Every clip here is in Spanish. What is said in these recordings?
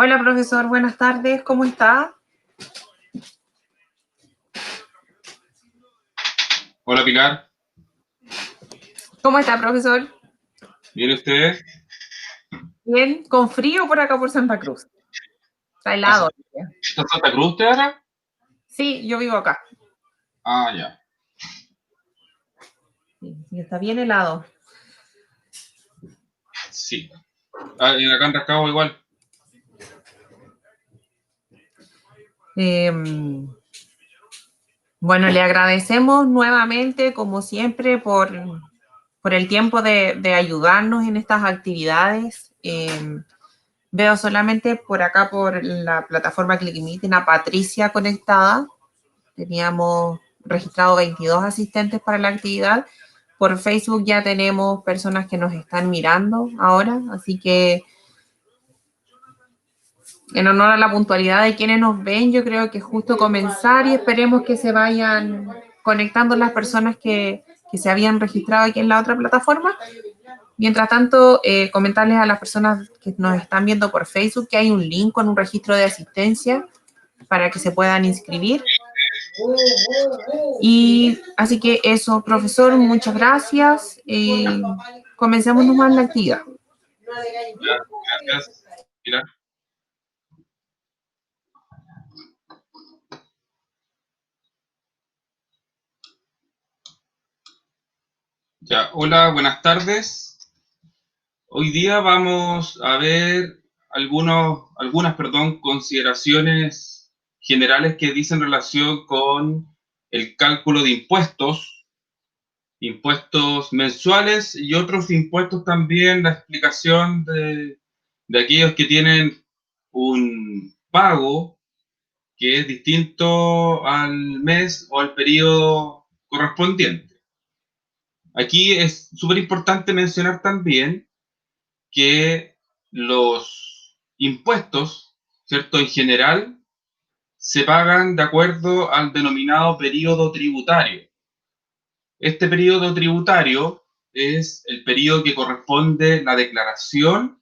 Hola, profesor, buenas tardes, ¿cómo está? Hola Pilar, ¿Cómo está, profesor? ¿viene usted? Bien, con frío por acá por Santa Cruz. Está helado. ¿Está en Santa Cruz usted ahora? Sí, yo vivo acá. Ah, ya. Sí, sí, está bien helado. Sí. Ah, y acá en Rancagua igual. Eh, bueno, le agradecemos nuevamente, como siempre, por el tiempo de ayudarnos en estas actividades. Veo solamente por acá, por la plataforma ClickMeeting, a Patricia conectada. Teníamos registrado 22 asistentes para la actividad. Por Facebook ya tenemos personas que nos están mirando ahora, así que en honor a la puntualidad de quienes nos ven, yo creo que es justo comenzar y esperemos que se vayan conectando las personas que se habían registrado aquí en la otra plataforma. Mientras tanto, comentarles a las personas que nos están viendo por Facebook que hay un link con un registro de asistencia para que se puedan inscribir. Y así que eso, profesor, muchas gracias. Comencemos nomás la actividad. Ya, gracias, Pilar. Ya, hola, buenas tardes. Hoy día vamos a ver algunas consideraciones generales que dicen relación con el cálculo de impuestos mensuales y otros impuestos también, la explicación de aquellos que tienen un pago que es distinto al mes o al periodo correspondiente. Aquí es súper importante mencionar también que los impuestos, ¿cierto? En general, se pagan de acuerdo al denominado periodo tributario. Este periodo tributario es el periodo que corresponde la declaración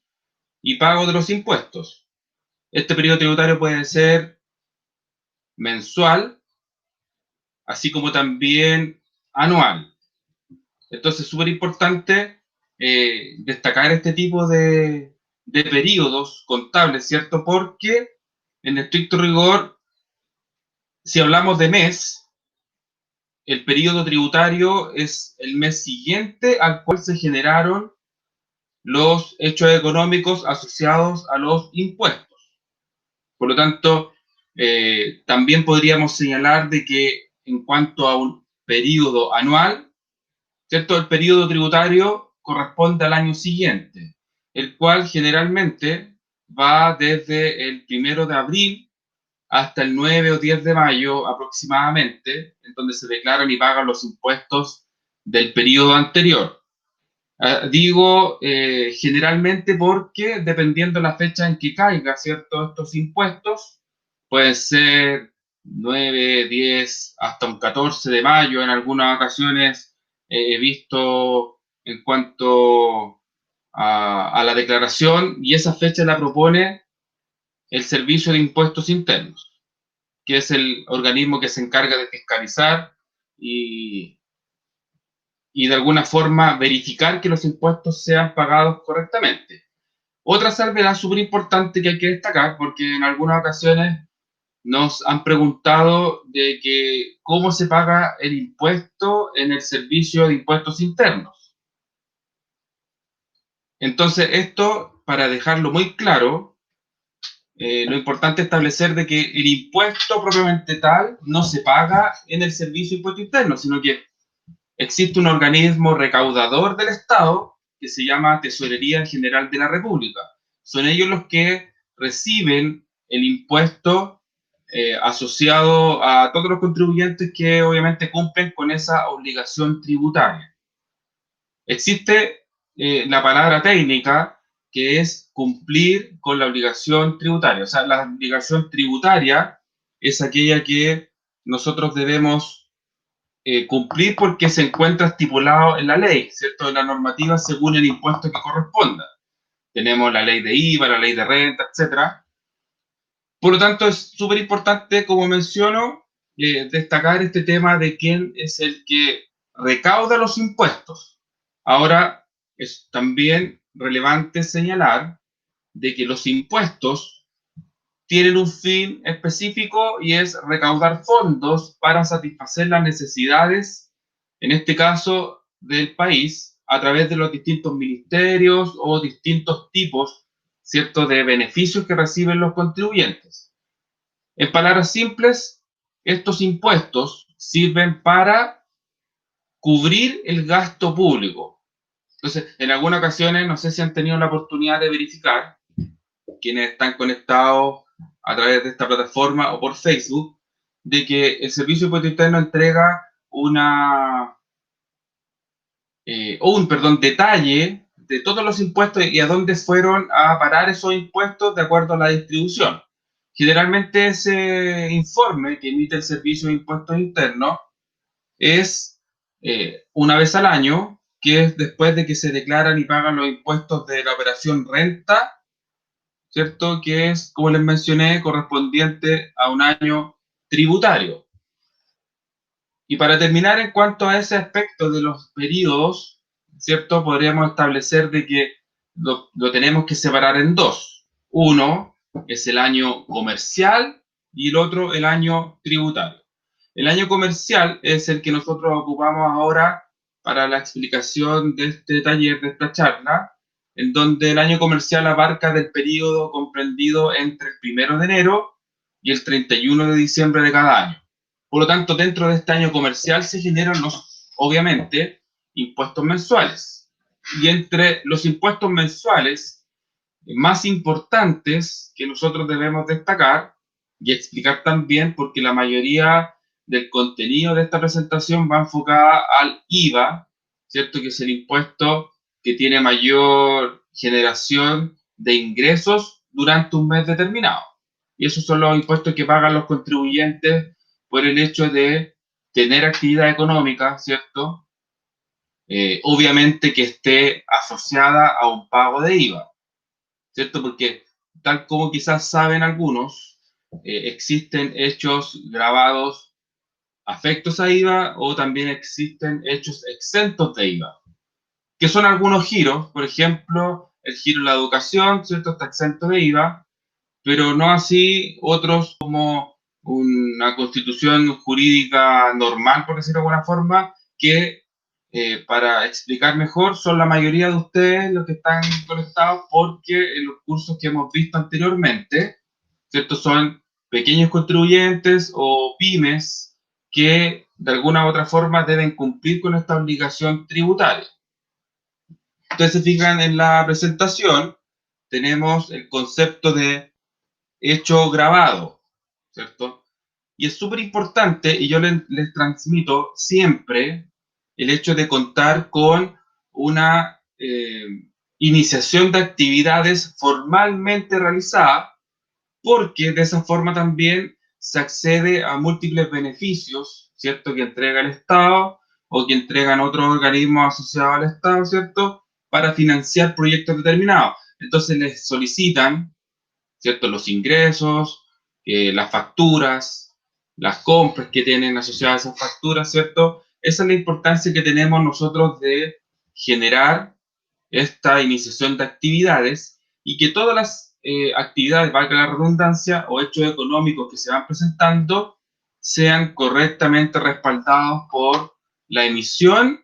y pago de los impuestos. Este periodo tributario puede ser mensual, así como también anual. Entonces es súper importante destacar este tipo de periodos contables, ¿cierto? Porque en estricto rigor, si hablamos de mes, el periodo tributario es el mes siguiente al cual se generaron los hechos económicos asociados a los impuestos. Por lo tanto, también podríamos señalar de que en cuanto a un periodo anual, ¿cierto? El periodo tributario corresponde al año siguiente, el cual generalmente va desde el 1 de abril hasta el 9 o 10 de mayo aproximadamente, en donde se declaran y pagan los impuestos del periodo anterior. Digo generalmente porque dependiendo de la fecha en que caiga, ¿cierto? Estos impuestos pueden ser 9, 10, hasta un 14 de mayo. En algunas ocasiones he visto en cuanto a la declaración y esa fecha la propone el Servicio de Impuestos Internos, que es el organismo que se encarga de fiscalizar y de alguna forma verificar que los impuestos sean pagados correctamente. Otra salvedad súper importante que hay que destacar, porque en algunas ocasiones nos han preguntado de que cómo se paga el impuesto en el servicio de impuestos internos. Entonces, esto, para dejarlo muy claro, lo importante es establecer de que el impuesto propiamente tal no se paga en el servicio de impuesto interno, sino que existe un organismo recaudador del Estado que se llama Tesorería General de la República. Son ellos los que reciben el impuesto asociado a todos los contribuyentes que obviamente cumplen con esa obligación tributaria. Existe la palabra técnica que es cumplir con la obligación tributaria. O sea, la obligación tributaria es aquella que nosotros debemos cumplir porque se encuentra estipulado en la ley, ¿cierto? En la normativa según el impuesto que corresponda. Tenemos la ley de IVA, la ley de renta, etcétera. Por lo tanto, es súper importante, como menciono, destacar este tema de quién es el que recauda los impuestos. Ahora, es también relevante señalar de que los impuestos tienen un fin específico y es recaudar fondos para satisfacer las necesidades, en este caso, del país, a través de los distintos ministerios o distintos tipos, ¿cierto?, de beneficios que reciben los contribuyentes. En palabras simples, estos impuestos sirven para cubrir el gasto público. Entonces, en algunas ocasiones, no sé si han tenido la oportunidad de verificar, quienes están conectados a través de esta plataforma o por Facebook, de que el Servicio de Impuesto Interno entrega detalle de todos los impuestos y a dónde fueron a parar esos impuestos de acuerdo a la distribución. Generalmente ese informe que emite el Servicio de Impuestos Internos es una vez al año, que es después de que se declaran y pagan los impuestos de la operación renta, ¿cierto? Que es, como les mencioné, correspondiente a un año tributario. Y para terminar, en cuanto a ese aspecto de los periodos, ¿cierto? Podríamos establecer de que lo tenemos que separar en dos. Uno es el año comercial y el otro el año tributario. El año comercial es el que nosotros ocupamos ahora para la explicación de este taller, de esta charla, en donde el año comercial abarca del periodo comprendido entre el 1 de enero y el 31 de diciembre de cada año. Por lo tanto, dentro de este año comercial se generan obviamente, impuestos mensuales. Y entre los impuestos mensuales más importantes que nosotros debemos destacar y explicar también, porque la mayoría del contenido de esta presentación va enfocada al IVA, ¿cierto? Que es el impuesto que tiene mayor generación de ingresos durante un mes determinado. Y esos son los impuestos que pagan los contribuyentes por el hecho de tener actividad económica, ¿cierto? Obviamente que esté asociada a un pago de IVA, ¿cierto? Porque tal como quizás saben algunos, existen hechos grabados afectos a IVA o también existen hechos exentos de IVA, que son algunos giros. Por ejemplo, el giro de la educación, ¿cierto? Está exento de IVA, pero no así otros como una constitución jurídica normal, por decirlo de alguna forma, que para explicar mejor son la mayoría de ustedes los que están conectados, porque en los cursos que hemos visto anteriormente, ¿cierto? Son pequeños contribuyentes o pymes que de alguna u otra forma deben cumplir con esta obligación tributaria. Entonces, se fijan en la presentación, tenemos el concepto de hecho grabado, ¿cierto? Y es súper importante, y yo les transmito siempre el hecho de contar con una iniciación de actividades formalmente realizada, porque de esa forma también se accede a múltiples beneficios, ¿cierto?, que entrega el Estado o que entregan otros organismos asociados al Estado, ¿cierto?, para financiar proyectos determinados. Entonces les solicitan, ¿cierto?, los ingresos, las facturas, las compras que tienen asociadas a esas facturas, ¿cierto? Esa es la importancia que tenemos nosotros de generar esta iniciación de actividades y que todas las actividades, valga la redundancia, o hechos económicos que se van presentando sean correctamente respaldados por la emisión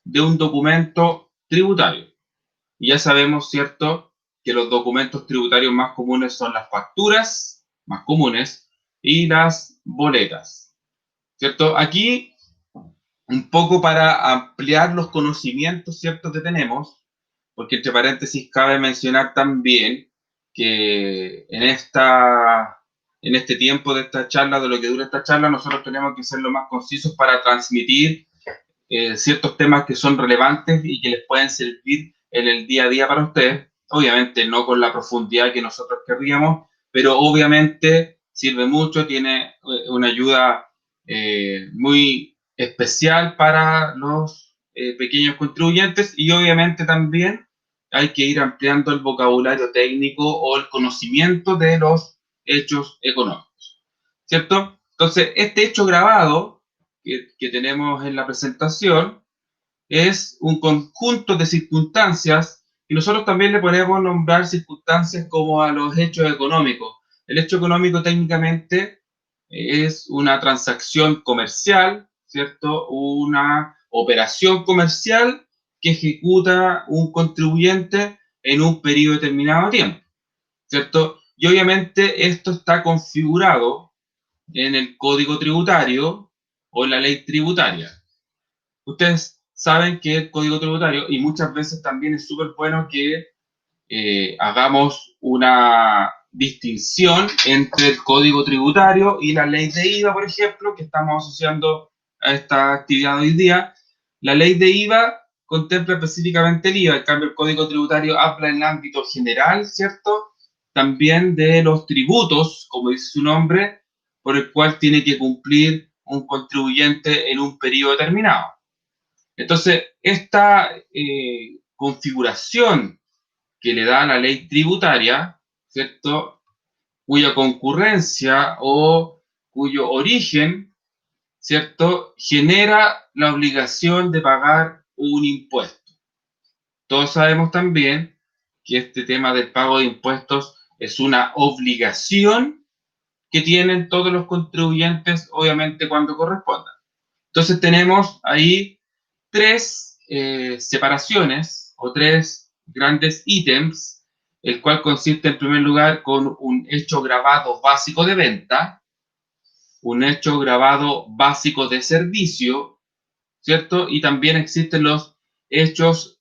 de un documento tributario. Y ya sabemos, ¿cierto?, que los documentos tributarios más comunes son las facturas, más comunes, y las boletas, ¿cierto? Aquí, un poco para ampliar los conocimientos, ¿cierto?, que tenemos, porque entre paréntesis cabe mencionar también que en este tiempo de esta charla, de lo que dura esta charla, nosotros tenemos que ser lo más concisos para transmitir ciertos temas que son relevantes y que les pueden servir en el día a día para ustedes. Obviamente no con la profundidad que nosotros querríamos, pero obviamente sirve mucho, tiene una ayuda muy especial para los pequeños contribuyentes, y obviamente también hay que ir ampliando el vocabulario técnico o el conocimiento de los hechos económicos, ¿cierto? Entonces, este hecho grabado que tenemos en la presentación es un conjunto de circunstancias y nosotros también le podemos nombrar circunstancias como a los hechos económicos. El hecho económico técnicamente es una transacción comercial, ¿cierto? Una operación comercial que ejecuta un contribuyente en un periodo determinado de tiempo, ¿cierto? Y obviamente esto está configurado en el Código Tributario o en la ley tributaria. Ustedes saben que el Código Tributario, y muchas veces también es súper bueno que hagamos una distinción entre el Código Tributario y la ley de IVA, por ejemplo, que estamos asociando a esta actividad hoy día. La ley de IVA contempla específicamente el IVA, en cambio el Código Tributario habla en el ámbito general, ¿cierto? También de los tributos, como dice su nombre, por el cual tiene que cumplir un contribuyente en un periodo determinado. Entonces, esta configuración que le da la ley tributaria, ¿cierto? Cuya concurrencia o cuyo origen, ¿cierto? Genera la obligación de pagar un impuesto. Todos sabemos también que este tema del pago de impuestos es una obligación que tienen todos los contribuyentes, obviamente, cuando corresponda. Entonces tenemos ahí tres separaciones o tres grandes ítems, el cual consiste en primer lugar con un hecho grabado básico de venta, un hecho grabado básico de servicio, ¿cierto? Y también existen los hechos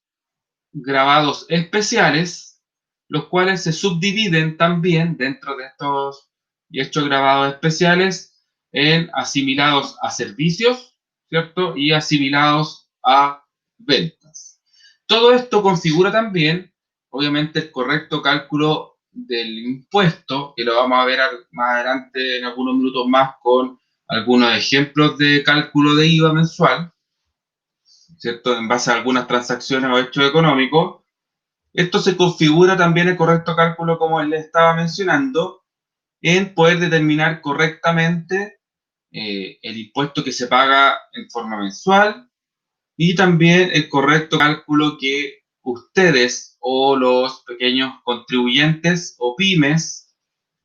grabados especiales, los cuales se subdividen también dentro de estos hechos grabados especiales en asimilados a servicios, ¿cierto? Y asimilados a ventas. Todo esto configura también, obviamente, el correcto cálculo del impuesto, que lo vamos a ver más adelante en algunos minutos más con algunos ejemplos de cálculo de IVA mensual, ¿cierto? En base a algunas transacciones o hechos económicos. Esto se configura también el correcto cálculo, como les estaba mencionando, en poder determinar correctamente el impuesto que se paga en forma mensual y también el correcto cálculo que ustedes o los pequeños contribuyentes o pymes,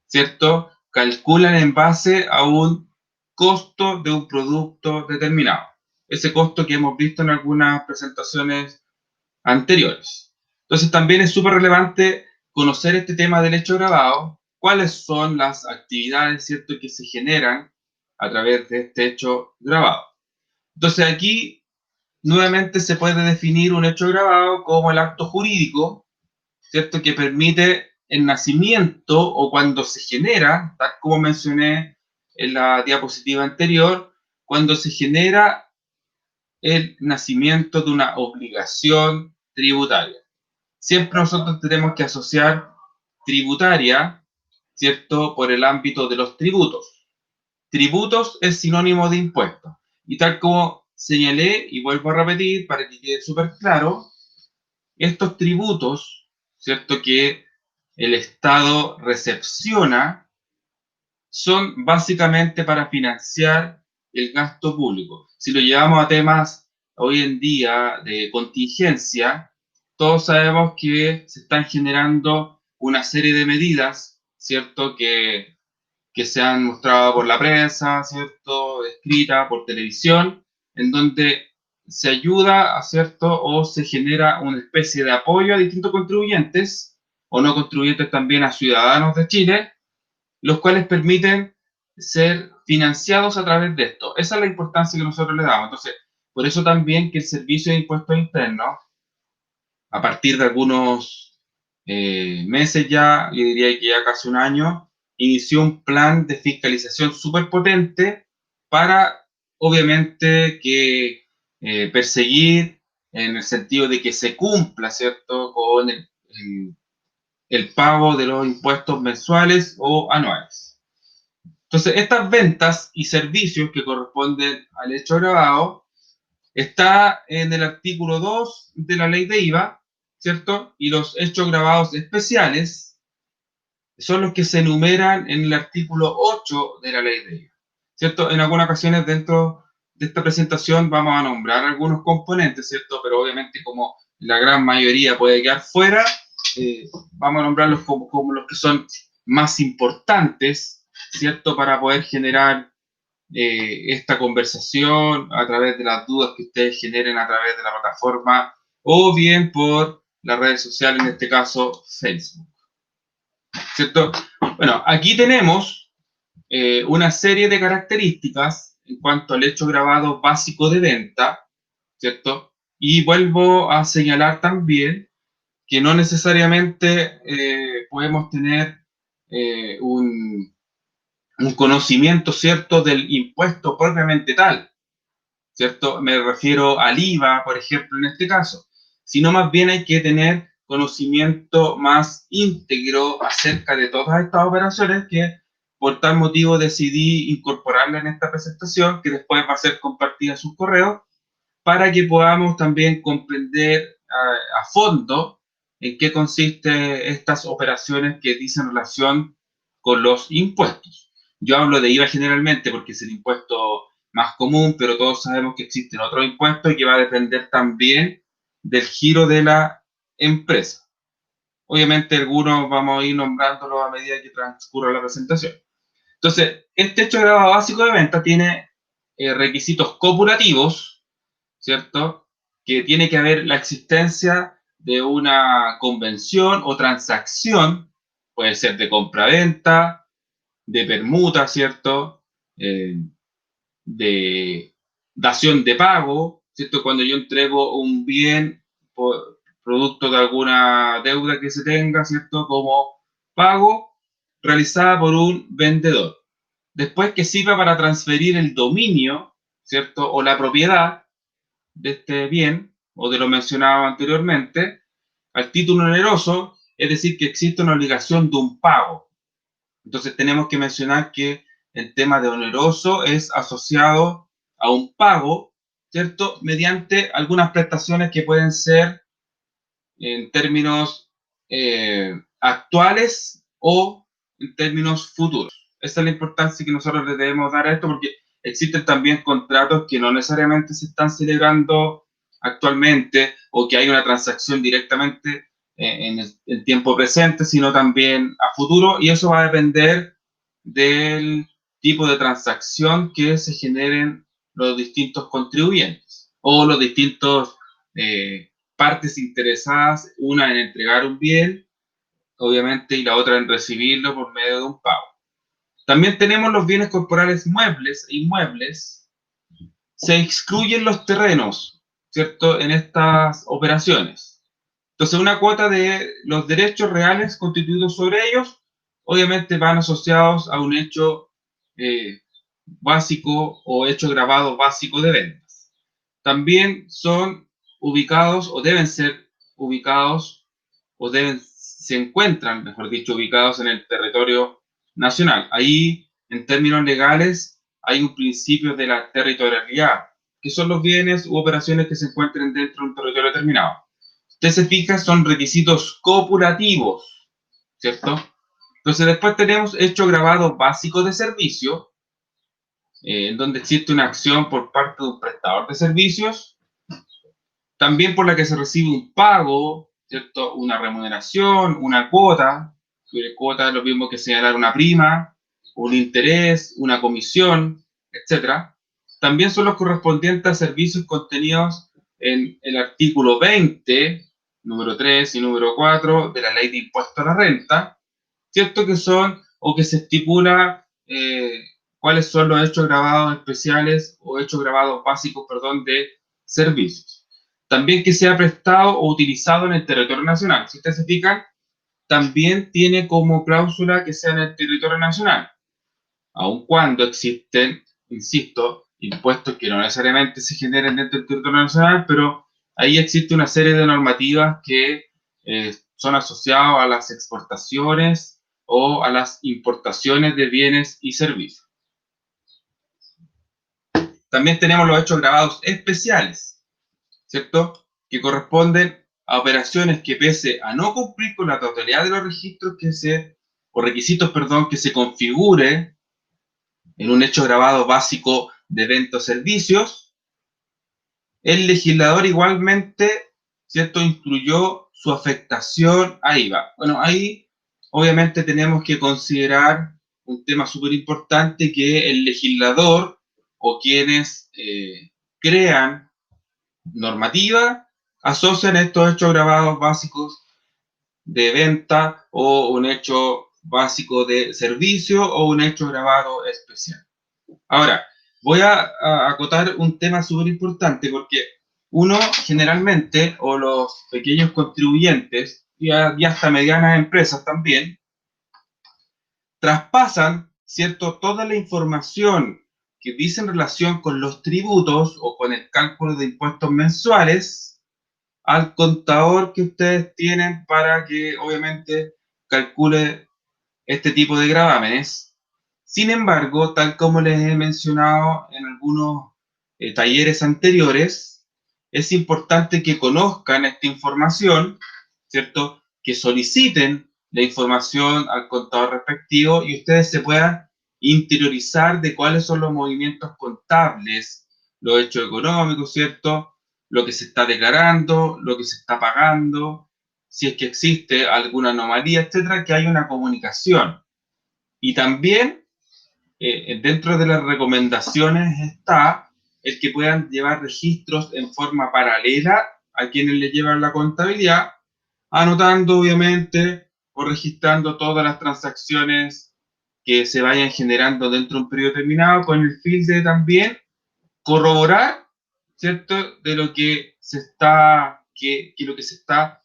¿cierto? Calculan en base a un costo de un producto determinado. Ese costo que hemos visto en algunas presentaciones anteriores. Entonces también es súper relevante conocer este tema del hecho grabado, cuáles son las actividades, ¿cierto?, que se generan a través de este hecho grabado. Entonces aquí nuevamente se puede definir un hecho grabado como el acto jurídico, ¿cierto?, que permite el nacimiento o cuando se genera, tal como mencioné en la diapositiva anterior, cuando se genera el nacimiento de una obligación tributaria. Siempre nosotros tenemos que asociar tributaria, ¿cierto?, por el ámbito de los tributos. Tributos es sinónimo de impuestos. Y tal como señalé, y vuelvo a repetir para que quede súper claro, estos tributos, ¿cierto?, que el Estado recepciona, son básicamente para financiar el gasto público. Si lo llevamos a temas hoy en día de contingencia, todos sabemos que se están generando una serie de medidas, ¿cierto?, que se han mostrado por la prensa, ¿cierto?, escrita por televisión, en donde se ayuda, ¿cierto?, o se genera una especie de apoyo a distintos contribuyentes, o no contribuyentes también a ciudadanos de Chile, los cuales permiten ser financiados a través de esto. Esa es la importancia que nosotros le damos. Entonces, por eso también que el Servicio de Impuestos Internos, a partir de algunos meses ya, yo diría que ya casi un año, inició un plan de fiscalización súper potente para, obviamente, que perseguir en el sentido de que se cumpla, ¿cierto?, con el pago de los impuestos mensuales o anuales. Entonces, estas ventas y servicios que corresponden al hecho grabado está en el artículo 2 de la ley de IVA, ¿cierto? Y los hechos grabados especiales son los que se enumeran en el artículo 8 de la ley de IVA, ¿cierto? En algunas ocasiones dentro de esta presentación vamos a nombrar algunos componentes, ¿cierto? Pero obviamente como la gran mayoría puede quedar fuera, vamos a nombrarlos como los que son más importantes, ¿cierto? Para poder generar esta conversación a través de las dudas que ustedes generen a través de la plataforma o bien por las redes sociales, en este caso Facebook, ¿cierto? Bueno, aquí tenemos una serie de características en cuanto al hecho grabado básico de venta, ¿cierto? Y vuelvo a señalar también que no necesariamente podemos tener un conocimiento, ¿cierto?, del impuesto propiamente tal, ¿cierto? Me refiero al IVA, por ejemplo, en este caso, sino más bien hay que tener conocimiento más íntegro acerca de todas estas operaciones que por tal motivo decidí incorporarla en esta presentación, que después va a ser compartida en sus correos, para que podamos también comprender a fondo en qué consiste estas operaciones que dicen relación con los impuestos. Yo hablo de IVA generalmente porque es el impuesto más común, pero todos sabemos que existen otros impuestos y que va a depender también del giro de la empresa. Obviamente algunos vamos a ir nombrándolos a medida que transcurra la presentación. Entonces, este hecho grabado básico de venta tiene requisitos copulativos, ¿cierto? Que tiene que haber la existencia de una convención o transacción, puede ser de compra-venta, de permuta, ¿cierto? De dación de pago, ¿cierto? Cuando yo entrego un bien producto de alguna deuda que se tenga, ¿cierto? Como pago realizada por un vendedor. Después que sirva para transferir el dominio, ¿cierto? O la propiedad de este bien o de lo mencionado anteriormente al título oneroso, es decir, que existe una obligación de un pago. Entonces tenemos que mencionar que el tema de oneroso es asociado a un pago, ¿cierto? Mediante algunas prestaciones que pueden ser en términos actuales o en términos futuros. Esa es la importancia que nosotros le debemos dar a esto, porque existen también contratos que no necesariamente se están celebrando actualmente o que hay una transacción directamente en el tiempo presente, sino también a futuro, y eso va a depender del tipo de transacción que se generen los distintos contribuyentes o los distintos partes interesadas, una en entregar un bien, obviamente, y la otra en recibirlo por medio de un pago. También tenemos los bienes corporales muebles e inmuebles. Se excluyen los terrenos, ¿cierto?, en estas operaciones. Entonces, una cuota de los derechos reales constituidos sobre ellos, obviamente van asociados a un hecho básico o hecho grabado básico de ventas. También son ubicados o deben ser ubicados o se encuentran, mejor dicho, ubicados en el territorio nacional. Ahí, en términos legales, hay un principio de la territorialidad, que son los bienes u operaciones que se encuentren dentro de un territorio determinado. Usted se fija, son requisitos copulativos, ¿cierto? Entonces después tenemos hecho grabado básico de servicio, en donde existe una acción por parte de un prestador de servicios, también por la que se recibe un pago, ¿cierto? Una remuneración, una cuota, que cuota es lo mismo que señalar una prima, un interés, una comisión, etc. También son los correspondientes a servicios contenidos en el artículo 20, número 3 y número 4 de la Ley de Impuesto a la Renta, ¿cierto? Que son, o que se estipula cuáles son los hechos gravados especiales o hechos gravados básicos, perdón, de servicios. También que sea prestado o utilizado en el territorio nacional. Si ustedes se fijan, también tiene como cláusula que sea en el territorio nacional, aun cuando existen, insisto, impuestos que no necesariamente se generen dentro del territorio nacional, pero ahí existe una serie de normativas que son asociadas a las exportaciones o a las importaciones de bienes y servicios. También tenemos los hechos gravados especiales, ¿cierto? Que corresponden a operaciones que, pese a no cumplir con la totalidad de los registros que se o requisitos, perdón, que se configure en un hecho grabado básico de venta o servicios, el legislador igualmente, ¿cierto?, instruyó su afectación a IVA. Bueno, ahí obviamente tenemos que considerar un tema súper importante, que el legislador o quienes crean normativa asocian estos hechos gravados básicos de venta o un hecho básico de servicio o un hecho grabado especial. Ahora, voy a acotar un tema súper importante, porque uno generalmente, o los pequeños contribuyentes y hasta medianas empresas también, traspasan, ¿cierto?, toda la información que dice en relación con los tributos o con el cálculo de impuestos mensuales al contador que ustedes tienen para que obviamente calcule este tipo de gravámenes. Sin embargo, tal como les he mencionado en algunos talleres anteriores, es importante que conozcan esta información, ¿cierto?, que soliciten la información al contador respectivo y ustedes se puedan interiorizar de cuáles son los movimientos contables, los hechos económicos, ¿cierto?, lo que se está declarando, lo que se está pagando, si es que existe alguna anomalía, etcétera, que hay una comunicación. Y también dentro de las recomendaciones está el que puedan llevar registros en forma paralela a quienes le llevan la contabilidad, anotando obviamente o registrando todas las transacciones que se vayan generando dentro de un periodo determinado, con el fin de también corroborar, ¿cierto?, de lo que se está, que lo que se está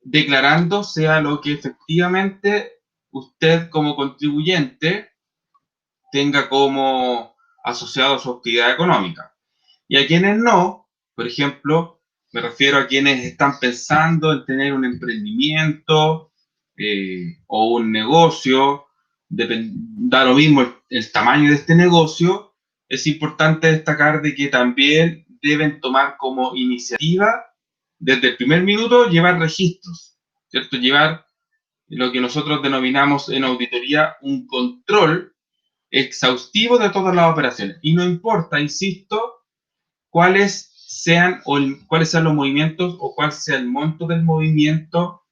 declarando sea lo que efectivamente usted como contribuyente tenga como asociado a su actividad económica. Y a quienes no, por ejemplo, me refiero a quienes están pensando en tener un emprendimiento o un negocio, da lo mismo el tamaño de este negocio, es importante destacar de que también deben tomar como iniciativa, desde el primer minuto, llevar registros, ¿cierto? Llevar lo que nosotros denominamos en auditoría un control exhaustivo de todas las operaciones. Y no importa, insisto, cuáles sean los movimientos o cuál sea el monto del movimiento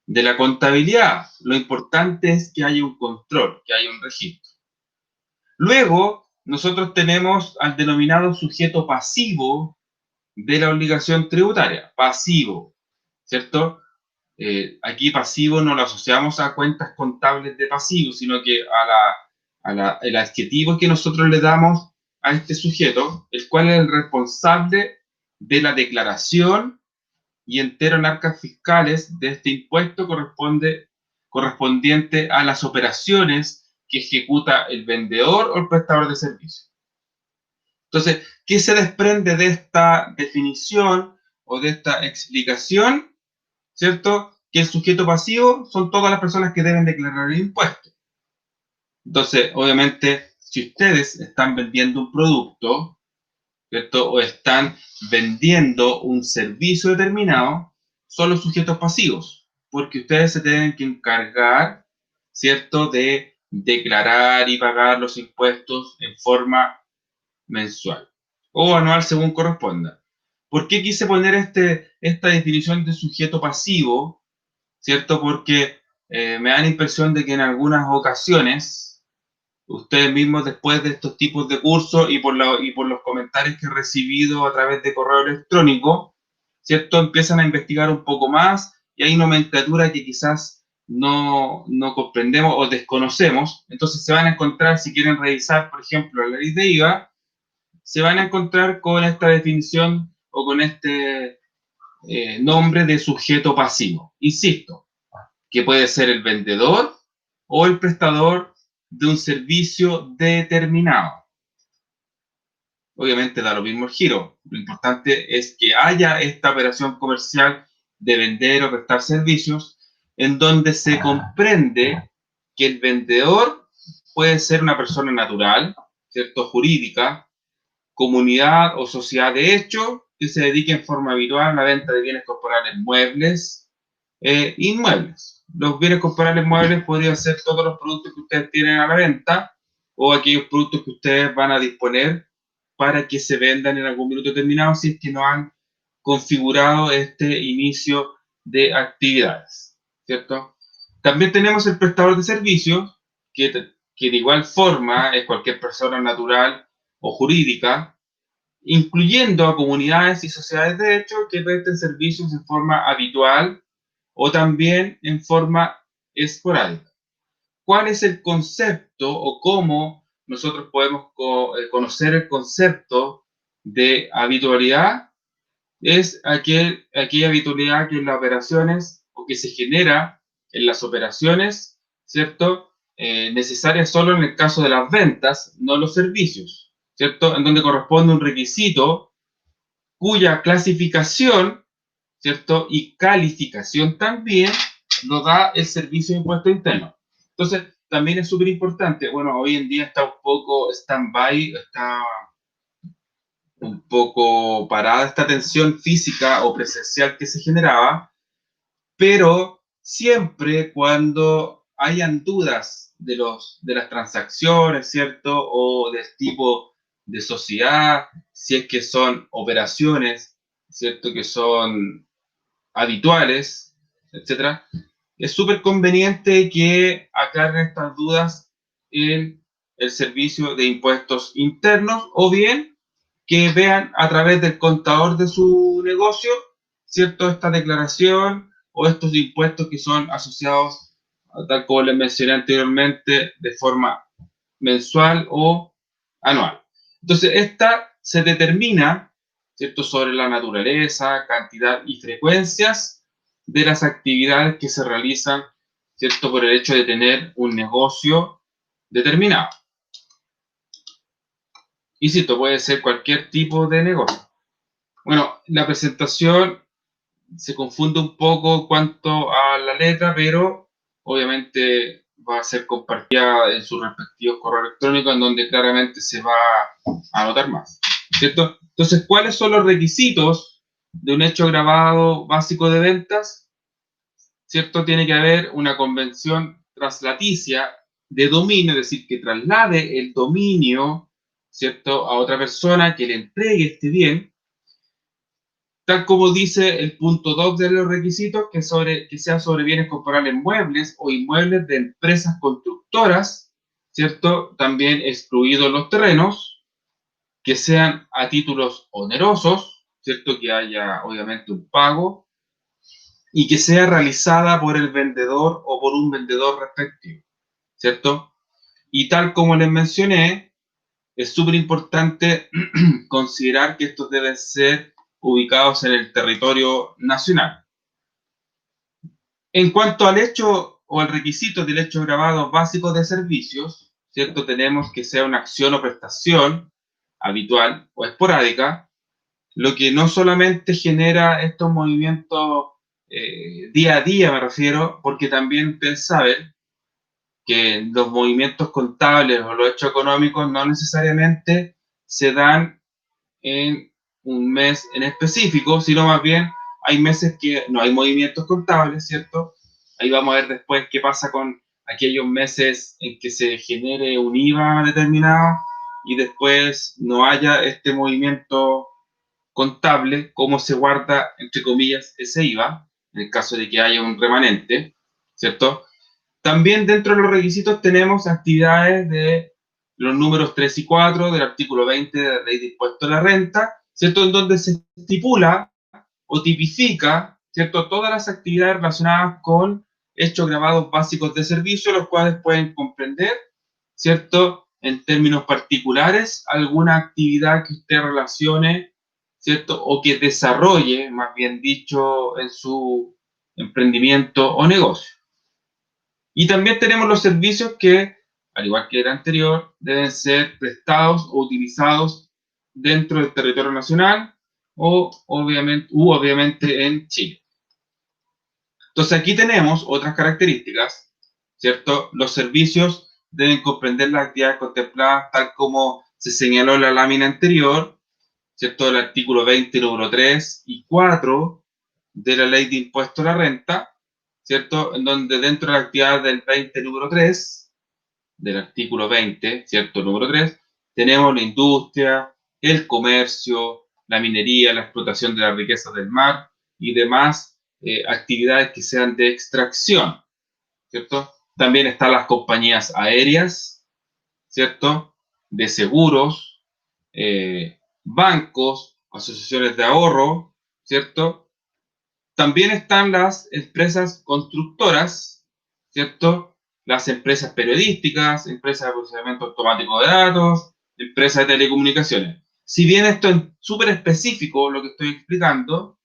de la contabilidad. Lo importante es que haya un control, que haya un registro. Luego, nosotros tenemos al denominado sujeto pasivo de la obligación tributaria. Pasivo, ¿cierto? Aquí pasivo no lo asociamos a cuentas contables de pasivo, sino que el adjetivo que nosotros le damos a este sujeto, el cual es el responsable de la declaración y entero en arcas fiscales de este impuesto correspondiente a las operaciones que ejecuta el vendedor o el prestador de servicios. Entonces, ¿qué se desprende de esta definición o de esta explicación? ¿Cierto? Que el sujeto pasivo son todas las personas que deben declarar el impuesto. Entonces, obviamente, si ustedes están vendiendo un producto, ¿cierto?, o están vendiendo un servicio determinado, son los sujetos pasivos, porque ustedes se tienen que encargar, ¿cierto?, de declarar y pagar los impuestos en forma mensual o anual según corresponda. ¿Por qué quise poner esta definición de sujeto pasivo? ¿Cierto? Porque me da la impresión de que en algunas ocasiones ustedes mismos, después de estos tipos de cursos y por los comentarios que he recibido a través de correo electrónico, ¿cierto?, empiezan a investigar un poco más y hay nomenclatura que quizás no comprendemos o desconocemos. Entonces se van a encontrar, si quieren revisar, por ejemplo, la ley de IVA, se van a encontrar con esta definición o con este nombre de sujeto pasivo. Insisto, que puede ser el vendedor o el prestador de un servicio determinado. Obviamente da lo mismo el giro. Lo importante es que haya esta operación comercial de vender o prestar servicios en donde se comprende que el vendedor puede ser una persona natural, ¿cierto?, jurídica, comunidad o sociedad de hecho que se dedique en forma habitual a la venta de bienes corporales muebles, inmuebles. los bienes comparables muebles podrían ser todos los productos que ustedes tienen a la venta o aquellos productos que ustedes van a disponer para que se vendan en algún minuto determinado si es que no han configurado este inicio de actividades, ¿cierto? También tenemos el prestador de servicios, que de igual forma es cualquier persona natural o jurídica, incluyendo a comunidades y sociedades de derecho que presten servicios en forma habitual o también en forma esporádica. ¿Cuál es el concepto o cómo nosotros podemos conocer el concepto de habitualidad? Es aquella habitualidad que en las operaciones o que se genera en las operaciones, ¿cierto? Necesarias solo en el caso de las ventas, no los servicios, ¿cierto? En donde corresponde un requisito cuya clasificación, ¿cierto? Y calificación también lo da el Servicio de Impuesto Interno. Entonces, también es súper importante, bueno, hoy en día está un poco stand-by, está un poco parada esta tensión física o presencial que se generaba, pero siempre cuando hayan dudas de las transacciones, ¿cierto? O del tipo de sociedad, si es que son operaciones, ¿cierto? Que son habituales, etcétera, es súper conveniente que aclaren estas dudas en el Servicio de Impuestos Internos o bien que vean a través del contador de su negocio, ¿cierto? Esta declaración o estos impuestos que son asociados, tal como les mencioné anteriormente, de forma mensual o anual. Entonces, esta se determina, ¿cierto?, sobre la naturaleza, cantidad y frecuencias de las actividades que se realizan, ¿cierto?, por el hecho de tener un negocio determinado. Y cito, puede ser cualquier tipo de negocio. Bueno, la presentación se confunde un poco cuanto a la letra, pero obviamente va a ser compartida en sus respectivos correos electrónicos, en donde claramente se va a anotar más, ¿cierto? Entonces, ¿cuáles son los requisitos de un hecho grabado básico de ventas? ¿Cierto? Tiene que haber una convención traslaticia de dominio, es decir, que traslade el dominio, ¿cierto?, a otra persona que le entregue este bien, tal como dice el punto 2 de los requisitos, que sea sobre bienes comparables muebles o inmuebles de empresas constructoras, ¿cierto? También excluidos los terrenos, que sean a títulos onerosos, ¿cierto? Que haya obviamente un pago y que sea realizada por el vendedor o por un vendedor respectivo, ¿cierto? Y tal como les mencioné, es súper importante considerar que estos deben ser ubicados en el territorio nacional. En cuanto al hecho o al requisito del hecho grabado básico de servicios, ¿cierto? Tenemos que sea una acción o prestación habitual o esporádica, lo que no solamente genera estos movimientos día a día, me refiero, porque también ustedes saben que los movimientos contables o los hechos económicos no necesariamente se dan en un mes en específico, sino más bien hay meses que no hay movimientos contables, ¿cierto? Ahí vamos a ver después qué pasa con aquellos meses en que se genere un IVA determinado y después no haya este movimiento contable, cómo se guarda, entre comillas, ese IVA, en el caso de que haya un remanente, ¿cierto? También dentro de los requisitos tenemos actividades de los números 3 y 4 del artículo 20 de la Ley de Impuesto a la Renta, ¿cierto? En donde se estipula o tipifica, ¿cierto?, todas las actividades relacionadas con hechos grabados básicos de servicio, los cuales pueden comprender, ¿cierto?, en términos particulares, alguna actividad que usted relacione, ¿cierto?, o que desarrolle, más bien dicho, en su emprendimiento o negocio. Y también tenemos los servicios que, al igual que el anterior, deben ser prestados o utilizados dentro del territorio nacional o obviamente en Chile. Entonces aquí tenemos otras características, ¿cierto? Los servicios deben comprender las actividades contempladas tal como se señaló en la lámina anterior, ¿cierto? El artículo 20, número 3 y 4 de la Ley de Impuesto a la Renta, ¿cierto? En donde dentro de la actividad del 20 número 3, del artículo 20, ¿cierto? Número 3, tenemos la industria, el comercio, la minería, la explotación de las riquezas del mar y demás actividades que sean de extracción, ¿cierto? También están las compañías aéreas, ¿cierto? De seguros, bancos, asociaciones de ahorro, ¿cierto? También están las empresas constructoras, ¿cierto? Las empresas periodísticas, empresas de procesamiento automático de datos, empresas de telecomunicaciones. Si bien esto es súper específico lo que estoy explicando,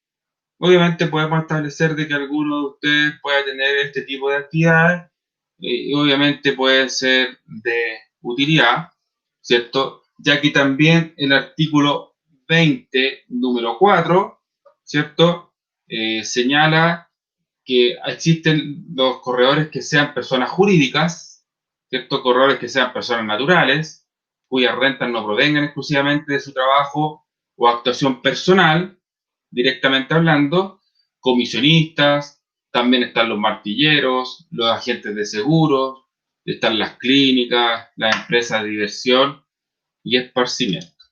obviamente podemos establecer de que alguno de ustedes pueda tener este tipo de actividades y obviamente puede ser de utilidad, ¿cierto? Ya que también el artículo 20, número 4, ¿cierto? Señala que existen los corredores que sean personas jurídicas, ¿cierto? Corredores que sean personas naturales, cuyas rentas no provengan exclusivamente de su trabajo o actuación personal, directamente hablando, comisionistas, también están los martilleros, los agentes de seguros, están las clínicas, las empresas de diversión y esparcimiento,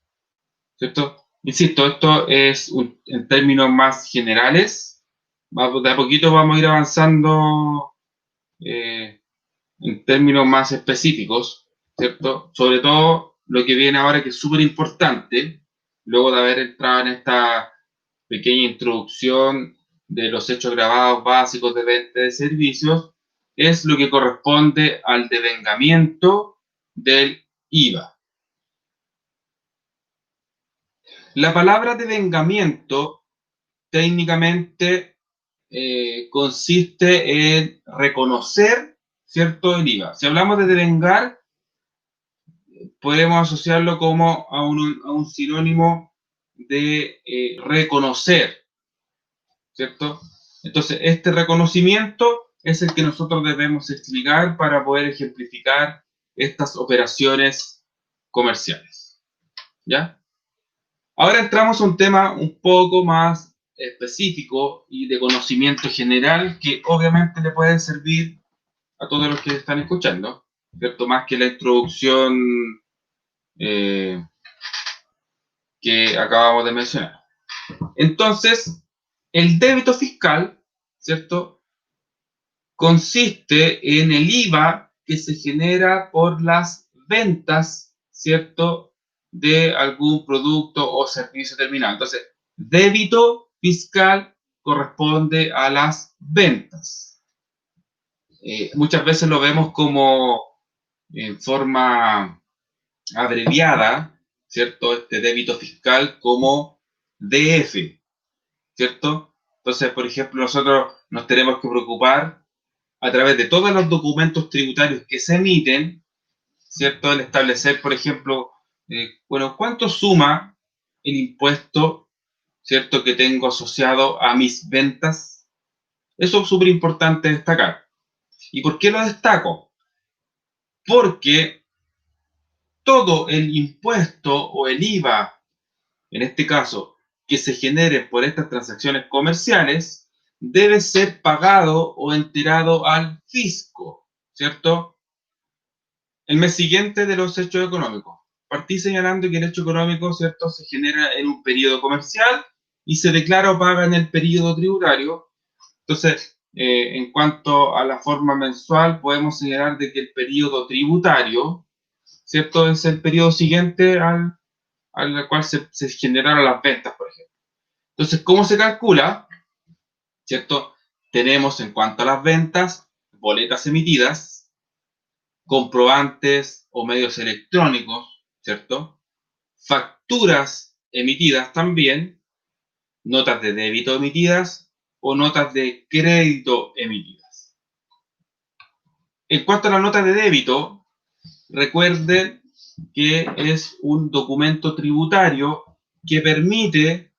¿cierto? Insisto, esto es en términos más generales, de a poquito vamos a ir avanzando en términos más específicos, ¿cierto? Sobre todo lo que viene ahora que es súper importante, luego de haber entrado en esta pequeña introducción de los hechos grabados básicos de venta de servicios, es lo que corresponde al devengamiento del IVA. La palabra devengamiento técnicamente consiste en reconocer, ¿cierto?, el IVA. Si hablamos de devengar, podemos asociarlo como a un sinónimo de reconocer, ¿cierto? Entonces, este reconocimiento es el que nosotros debemos explicar para poder ejemplificar estas operaciones comerciales, ¿ya? Ahora entramos a un tema un poco más específico y de conocimiento general que obviamente le puede servir a todos los que están escuchando, ¿cierto? Más que la introducción que acabamos de mencionar. Entonces, el débito fiscal, ¿cierto?, consiste en el IVA que se genera por las ventas, ¿cierto?, de algún producto o servicio terminado. Entonces, débito fiscal corresponde a las ventas. Muchas veces lo vemos como en forma abreviada, ¿cierto?, este débito fiscal como DF, ¿cierto? Entonces, por ejemplo, nosotros nos tenemos que preocupar a través de todos los documentos tributarios que se emiten, ¿cierto? El establecer, por ejemplo, bueno, ¿cuánto suma el impuesto, ¿cierto?, que tengo asociado a mis ventas? Eso es súper importante destacar. ¿Y por qué lo destaco? Porque todo el impuesto o el IVA, en este caso, que se genere por estas transacciones comerciales, debe ser pagado o enterado al fisco, ¿cierto?, el mes siguiente de los hechos económicos. Partí señalando que el hecho económico, ¿cierto?, se genera en un periodo comercial y se declara o paga en el periodo tributario. Entonces, en cuanto a la forma mensual, podemos señalar de que el periodo tributario, ¿cierto?, es el periodo siguiente al cual se generaron las ventas, por ejemplo. Entonces, ¿cómo se calcula? ¿Cierto? Tenemos en cuanto a las ventas, boletas emitidas, comprobantes o medios electrónicos, ¿cierto? Facturas emitidas también, notas de débito emitidas o notas de crédito emitidas. En cuanto a la nota de débito, recuerden que es un documento tributario que permite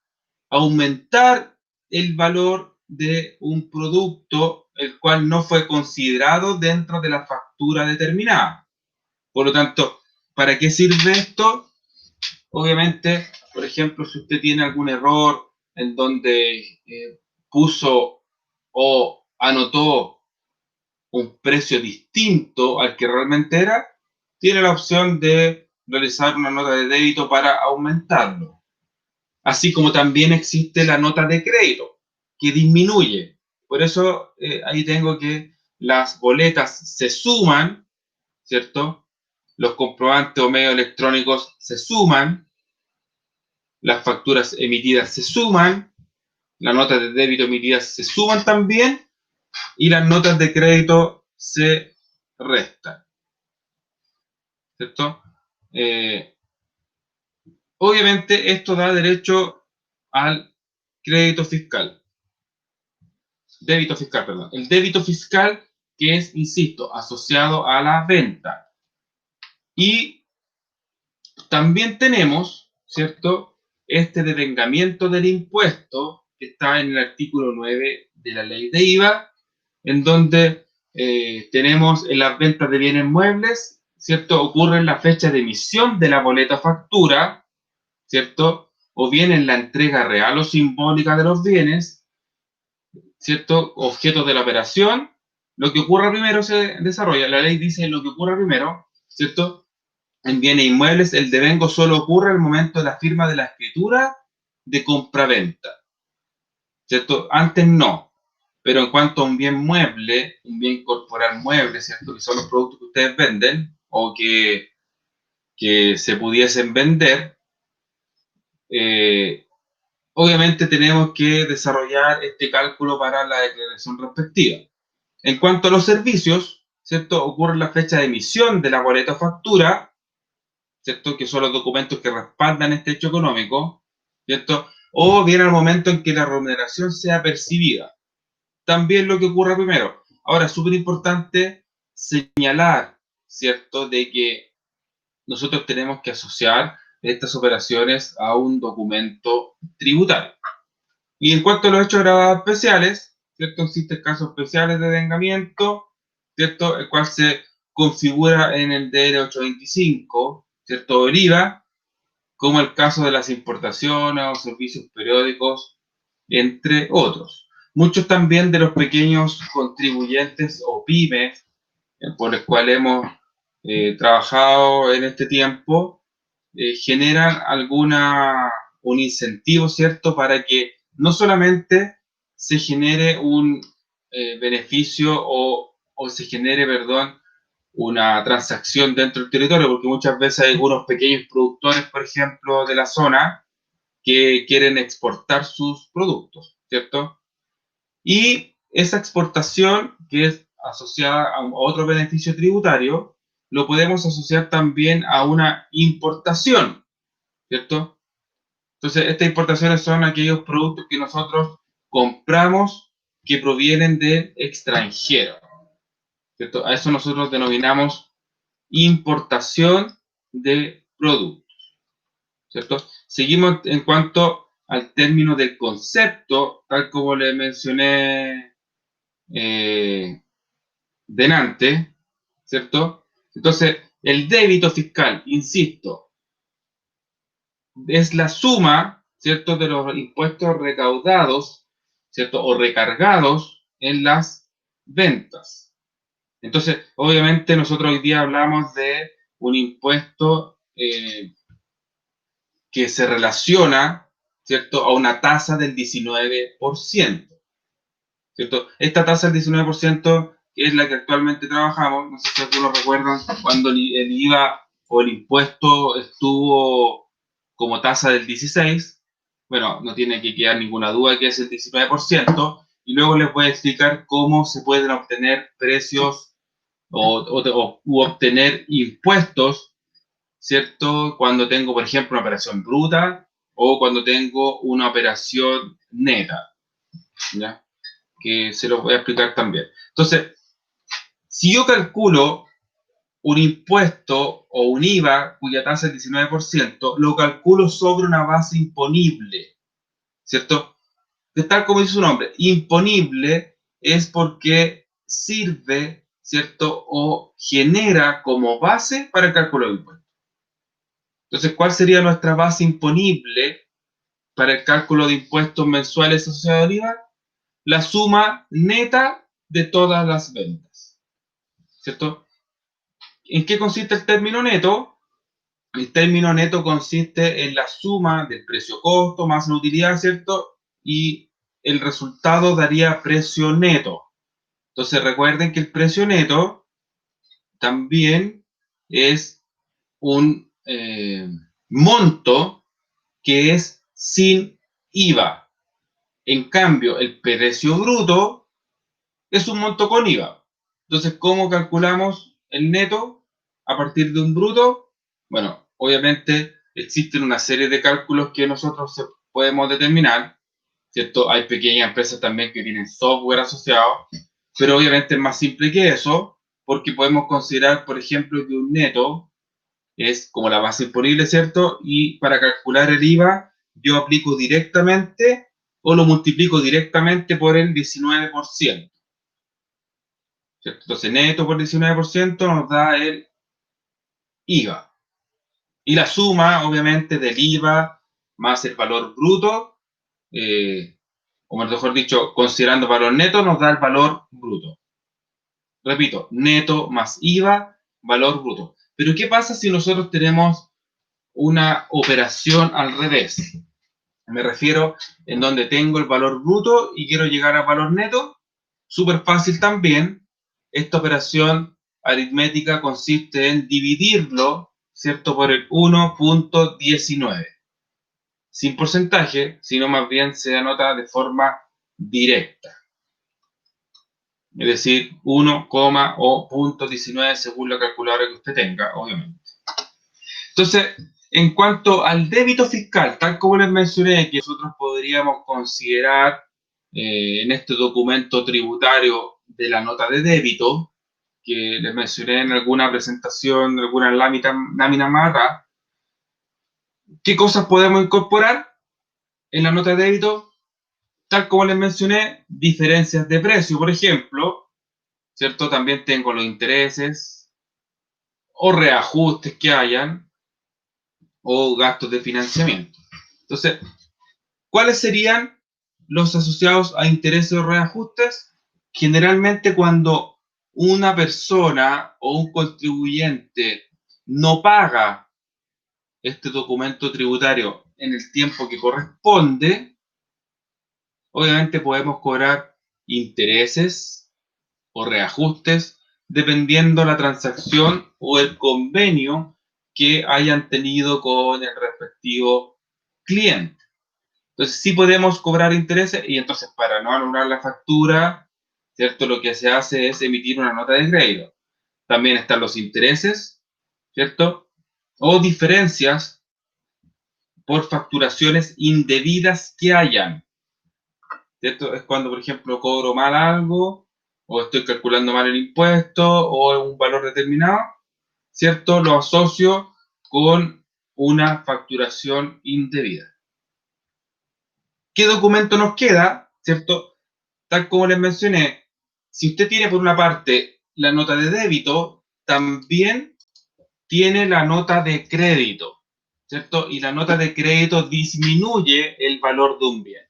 aumentar el valor de un producto el cual no fue considerado dentro de la factura determinada. Por lo tanto, ¿para qué sirve esto? Obviamente, por ejemplo, si usted tiene algún error en donde puso o anotó un precio distinto al que realmente era, tiene la opción de realizar una nota de débito para aumentarlo. Así como también existe la nota de crédito, que disminuye. Por eso ahí tengo que las boletas se suman, ¿cierto? Los comprobantes o medios electrónicos se suman, las facturas emitidas se suman, las notas de débito emitidas se suman también y las notas de crédito se restan, ¿cierto? Obviamente esto da derecho al crédito fiscal, débito fiscal, perdón. El débito fiscal que es, insisto, asociado a la venta. Y también tenemos, ¿cierto?, este devengamiento del impuesto que está en el artículo 9 de la ley de IVA, en donde tenemos en las ventas de bienes muebles, ¿cierto?, ocurre en la fecha de emisión de la boleta factura, ¿cierto?, o bien en la entrega real o simbólica de los bienes, ¿cierto?, objetos de la operación. Lo que ocurra primero se desarrolla. La ley dice lo que ocurra primero, ¿cierto? En bienes inmuebles, el devengo solo ocurre al momento de la firma de la escritura de compraventa, ¿cierto? Antes no. Pero en cuanto a un bien mueble, un bien corporal mueble, ¿cierto? Que son los productos que ustedes venden o que se pudiesen vender, obviamente tenemos que desarrollar este cálculo para la declaración respectiva. En cuanto a los servicios, ¿cierto? Ocurre la fecha de emisión de la boleta o factura, ¿cierto? Que son los documentos que respaldan este hecho económico, ¿cierto? O bien al momento en que la remuneración sea percibida. También lo que ocurre primero. Ahora, es súper importante señalar, ¿cierto?, de que nosotros tenemos que asociar estas operaciones a un documento tributario. Y en cuanto a los hechos agravados especiales, ¿cierto?, existen casos especiales de devengamiento, ¿cierto?, el cual se configura en el DR 825, ¿cierto?, el IVA, como el caso de las importaciones o servicios periódicos, entre otros. Muchos también de los pequeños contribuyentes o pymes, por los cuales hemos trabajado en este tiempo, generan un incentivo, ¿cierto?, para que no solamente se genere un beneficio o se genere, perdón, una transacción dentro del territorio, porque muchas veces hay algunos pequeños productores, por ejemplo, de la zona, que quieren exportar sus productos, ¿cierto? Y esa exportación, que es asociada a otro beneficio tributario, lo podemos asociar también a una importación, ¿cierto? Entonces, estas importaciones son aquellos productos que nosotros compramos que provienen del extranjero, ¿cierto? A eso nosotros denominamos importación de productos, ¿cierto? Seguimos en cuanto al término del concepto, tal como le mencioné delante, ¿cierto? Entonces, el débito fiscal, insisto, es la suma, ¿cierto?, de los impuestos recaudados, ¿cierto?, o recargados en las ventas. Entonces, obviamente nosotros hoy día hablamos de un impuesto que se relaciona, ¿cierto?, a una tasa del 19%, ¿cierto? Esta tasa del 19%, que es la que actualmente trabajamos, no sé si algunos recuerdan cuando el IVA o el impuesto estuvo como tasa del 16%, bueno, no tiene que quedar ninguna duda que es el 19%, y luego les voy a explicar cómo se pueden obtener precios u obtener impuestos, ¿cierto?, cuando tengo, por ejemplo, una operación bruta o cuando tengo una operación neta, ¿ya? Que se los voy a explicar también. Entonces, si yo calculo un impuesto o un IVA cuya tasa es 19%, lo calculo sobre una base imponible, ¿cierto? De tal como dice su nombre, imponible es porque sirve, ¿cierto?, o genera como base para el cálculo de impuestos. Entonces, ¿cuál sería nuestra base imponible para el cálculo de impuestos mensuales asociados al IVA? La suma neta de todas las ventas, ¿cierto? ¿En qué consiste el término neto? El término neto consiste en la suma del precio-costo más la utilidad, ¿cierto? Y el resultado daría precio neto. Entonces recuerden que el precio neto también es un monto que es sin IVA. En cambio, el precio bruto es un monto con IVA. Entonces, ¿cómo calculamos el neto a partir de un bruto? Bueno, obviamente existen una serie de cálculos que nosotros podemos determinar, ¿cierto? Hay pequeñas empresas también que tienen software asociado, pero obviamente es más simple que eso, porque podemos considerar, por ejemplo, que un neto es como la base imponible, ¿cierto? Y para calcular el IVA, yo aplico directamente o lo multiplico directamente por el 19%. ¿Cierto? Entonces, neto por 19% nos da el IVA. Y la suma, obviamente, del IVA más el valor bruto, o mejor dicho, considerando valor neto, nos da el valor bruto. Repito, neto más IVA, valor bruto. Pero ¿qué pasa si nosotros tenemos una operación al revés? Me refiero en donde tengo el valor bruto y quiero llegar al valor neto. Súper fácil también. Esta operación aritmética consiste en dividirlo, ¿cierto?, por el 1.19. Sin porcentaje, sino más bien se anota de forma directa. Es decir, 1, o .19 según la calculadora que usted tenga, obviamente. Entonces, en cuanto al débito fiscal, tal como les mencioné, que nosotros podríamos considerar en este documento tributario de la nota de débito, que les mencioné en alguna presentación, en alguna lámina más atrás, ¿qué cosas podemos incorporar en la nota de débito? Tal como les mencioné, diferencias de precio, por ejemplo, ¿cierto? También tengo los intereses o reajustes que hayan, o gastos de financiamiento. Entonces, ¿cuáles serían los asociados a intereses o reajustes? Generalmente cuando una persona o un contribuyente no paga este documento tributario en el tiempo que corresponde, obviamente podemos cobrar intereses o reajustes dependiendo la transacción o el convenio que hayan tenido con el respectivo cliente. Entonces sí podemos cobrar intereses y entonces para no anular la factura, ¿cierto? Lo que se hace es emitir una nota de crédito. También están los intereses, ¿cierto? O diferencias por facturaciones indebidas que hayan, ¿cierto? Es cuando, por ejemplo, cobro mal algo o estoy calculando mal el impuesto o un valor determinado, ¿cierto? Lo asocio con una facturación indebida. ¿Qué documento nos queda? ¿Cierto? Tal como les mencioné, si usted tiene por una parte la nota de débito, también tiene la nota de crédito, ¿cierto? Y la nota de crédito disminuye el valor de un bien.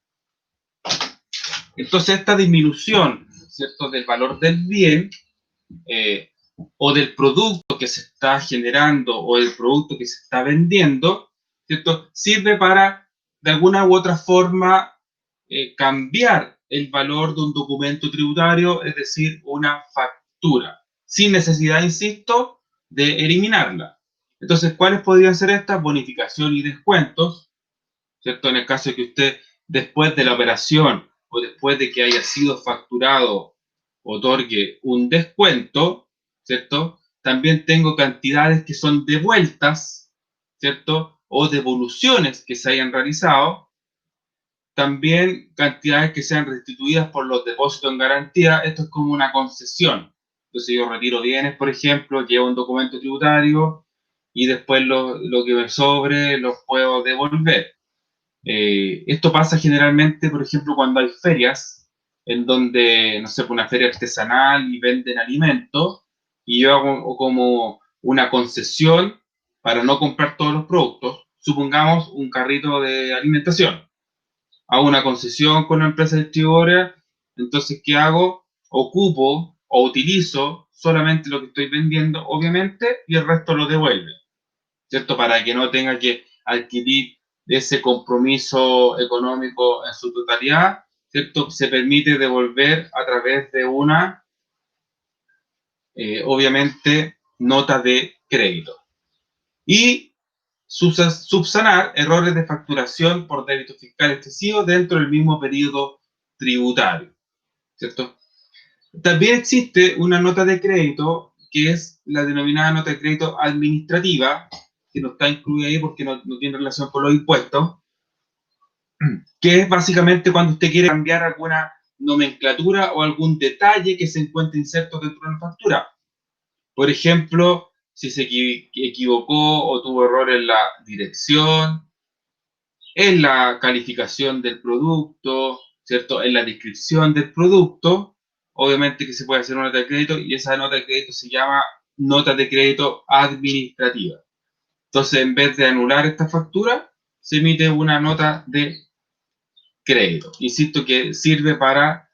Entonces, esta disminución, ¿cierto?, del valor del bien o del producto que se está generando o del producto que se está vendiendo, ¿cierto?, sirve para, de alguna u otra forma, cambiar el valor de un documento tributario, es decir, una factura, sin necesidad, insisto, de eliminarla. Entonces, ¿cuáles podrían ser estas? Bonificación y descuentos, ¿cierto? En el caso de que usted, después de la operación o después de que haya sido facturado, otorgue un descuento, ¿cierto? También tengo cantidades que son devueltas, ¿cierto? O devoluciones que se hayan realizado. También cantidades que sean restituidas por los depósitos en garantía. Esto es como una concesión. Entonces yo retiro bienes, por ejemplo, llevo un documento tributario y después lo que me sobre lo puedo devolver. Esto pasa generalmente, por ejemplo, cuando hay ferias en donde, no sé, una feria artesanal y venden alimentos y yo hago como una concesión para no comprar todos los productos. Supongamos un carrito de alimentación. Hago una concesión con una empresa distribuidora, entonces, ¿qué hago? ocupo o utilizo solamente lo que estoy vendiendo, obviamente, y el resto lo devuelve, ¿cierto? Para que no tenga que adquirir ese compromiso económico en su totalidad, ¿cierto? Se permite devolver a través de una, obviamente, nota de crédito. Y subsanar errores de facturación por débito fiscal excesivo dentro del mismo periodo tributario, ¿cierto? También existe una nota de crédito que es la denominada nota de crédito administrativa, que no está incluida ahí porque no tiene relación con los impuestos, que es básicamente cuando usted quiere cambiar alguna nomenclatura o algún detalle que se encuentre inserto dentro de una factura. Por ejemplo, si se equivocó o tuvo error en la dirección, en la calificación del producto, ¿cierto? En la descripción del producto, obviamente que se puede hacer una nota de crédito y esa nota de crédito se llama nota de crédito administrativa. Entonces, en vez de anular esta factura, se emite una nota de crédito. Insisto que sirve para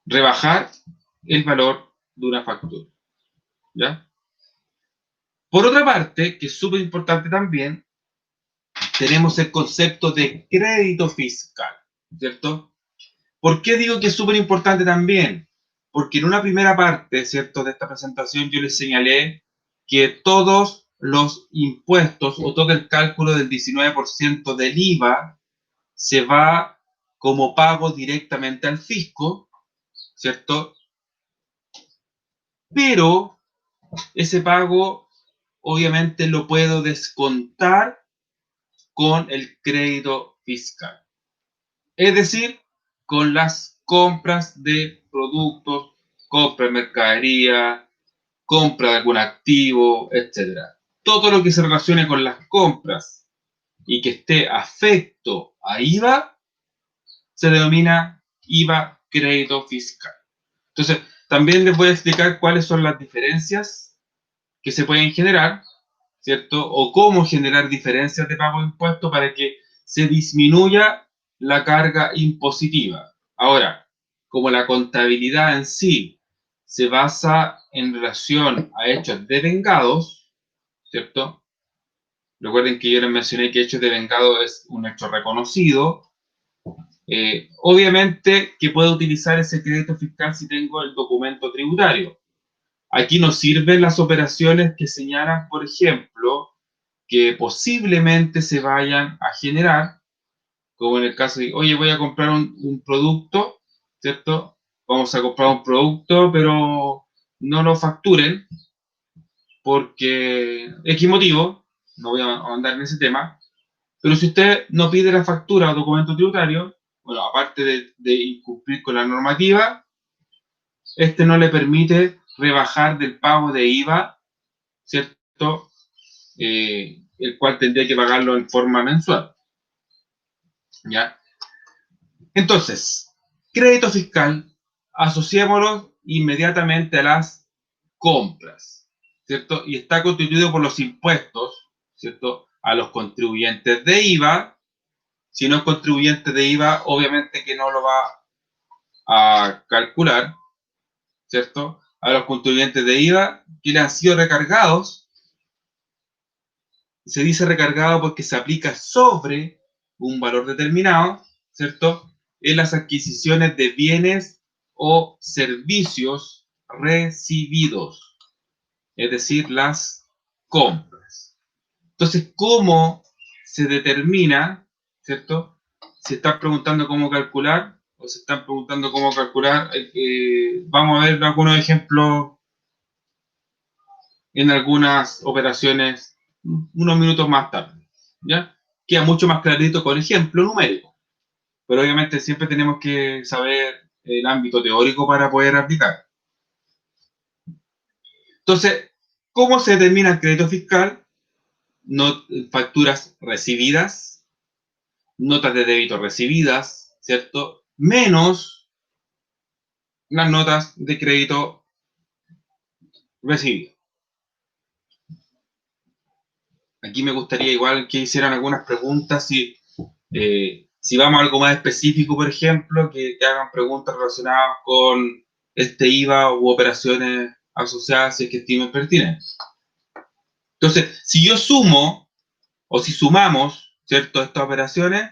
rebajar el valor de una factura, ¿ya? Por otra parte, que es súper importante también, tenemos el concepto de crédito fiscal, ¿cierto? ¿Por qué digo que es súper importante también? Porque en una primera parte, ¿cierto?, de esta presentación yo les señalé que todos los impuestos o todo el cálculo del 19% del IVA se va como pago directamente al fisco, ¿cierto? Pero ese pago obviamente lo puedo descontar con el crédito fiscal. Es decir, con las compras de productos, compra de mercadería, compra de algún activo, etc. Todo lo que se relacione con las compras y que esté afecto a IVA se denomina IVA crédito fiscal. Entonces, también les voy a explicar cuáles son las diferencias que se pueden generar, ¿cierto? O cómo generar diferencias de pago de impuestos para que se disminuya la carga impositiva. Ahora, como la contabilidad en sí se basa en relación a hechos devengados, ¿cierto? Recuerden que yo les mencioné que hechos devengados es un hecho reconocido. Obviamente que puedo utilizar ese crédito fiscal si tengo el documento tributario. Aquí nos sirven las operaciones que señalan, por ejemplo, que posiblemente se vayan a generar, como en el caso de, oye, voy a comprar un producto, ¿cierto? Vamos a comprar un producto, pero no lo facturen porque X motivo, no voy a andar en ese tema, pero si usted no pide la factura o documento tributario, bueno, aparte de incumplir con la normativa, este no le permite rebajar del pago de IVA, ¿cierto? El cual tendría que pagarlo en forma mensual. ¿Ya? Entonces, crédito fiscal, asociémoslo inmediatamente a las compras, ¿cierto? Y está constituido por los impuestos, ¿cierto? A los contribuyentes de IVA. Si no es contribuyente de IVA, obviamente que no lo va a calcular, ¿cierto? A los contribuyentes de IVA que le han sido recargados. Se dice recargado porque se aplica sobre un valor determinado, ¿cierto? En las adquisiciones de bienes o servicios recibidos, es decir, las compras. Entonces, ¿cómo se determina, ¿cierto? Se están preguntando cómo calcular o se están preguntando cómo calcular. Vamos a ver algunos ejemplos en algunas operaciones unos minutos más tarde, ¿ya? Queda mucho más clarito con ejemplo numérico, pero obviamente siempre tenemos que saber el ámbito teórico para poder aplicar. Entonces, ¿cómo se determina el crédito fiscal? Facturas recibidas, notas de débito recibidas, ¿cierto? Menos las notas de crédito recibidas. Aquí me gustaría igual que hicieran algunas preguntas si Si vamos a algo más específico, por ejemplo, que hagan preguntas relacionadas con este IVA u operaciones asociadas si es que estimen pertinentes. Entonces, si yo sumo o si sumamos, ¿cierto?, estas operaciones,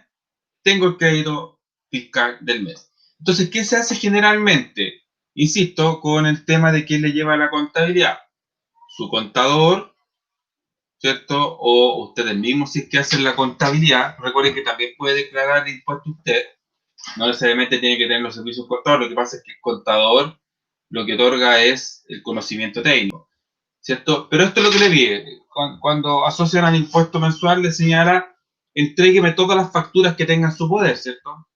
tengo el crédito fiscal del mes. Entonces, ¿qué se hace generalmente? Insisto, con el tema de quién le lleva la contabilidad. Su contador, ¿cierto? O ustedes mismos si es que hacen la contabilidad. Recuerden que también puede declarar el impuesto usted. No necesariamente tiene que tener los servicios contadores. Lo que pasa es que el contador lo que otorga es el conocimiento técnico, ¿cierto? Pero esto es lo que le pide. Cuando asocian al impuesto mensual, le señala, entrégueme todas las facturas que tengan su poder, ¿cierto?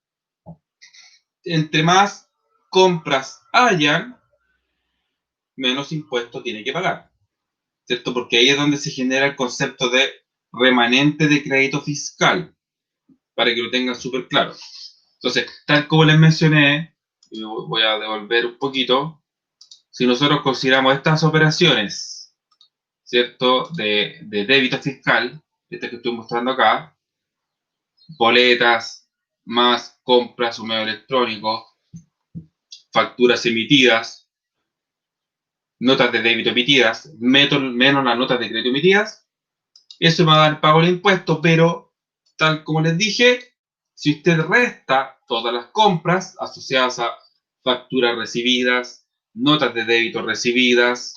Entre más compras hayan, menos impuesto tiene que pagar, ¿cierto? Porque ahí es donde se genera el concepto de remanente de crédito fiscal, para que lo tengan súper claro. Entonces, tal como les mencioné, voy a devolver un poquito, si nosotros consideramos estas operaciones, ¿cierto?, de débito fiscal, este que estoy mostrando acá, boletas, más compras o medio electrónico, facturas emitidas, notas de débito emitidas, menos las notas de crédito emitidas, eso va a dar pago de impuestos, pero tal como les dije, si usted resta todas las compras asociadas a facturas recibidas, notas de débito recibidas,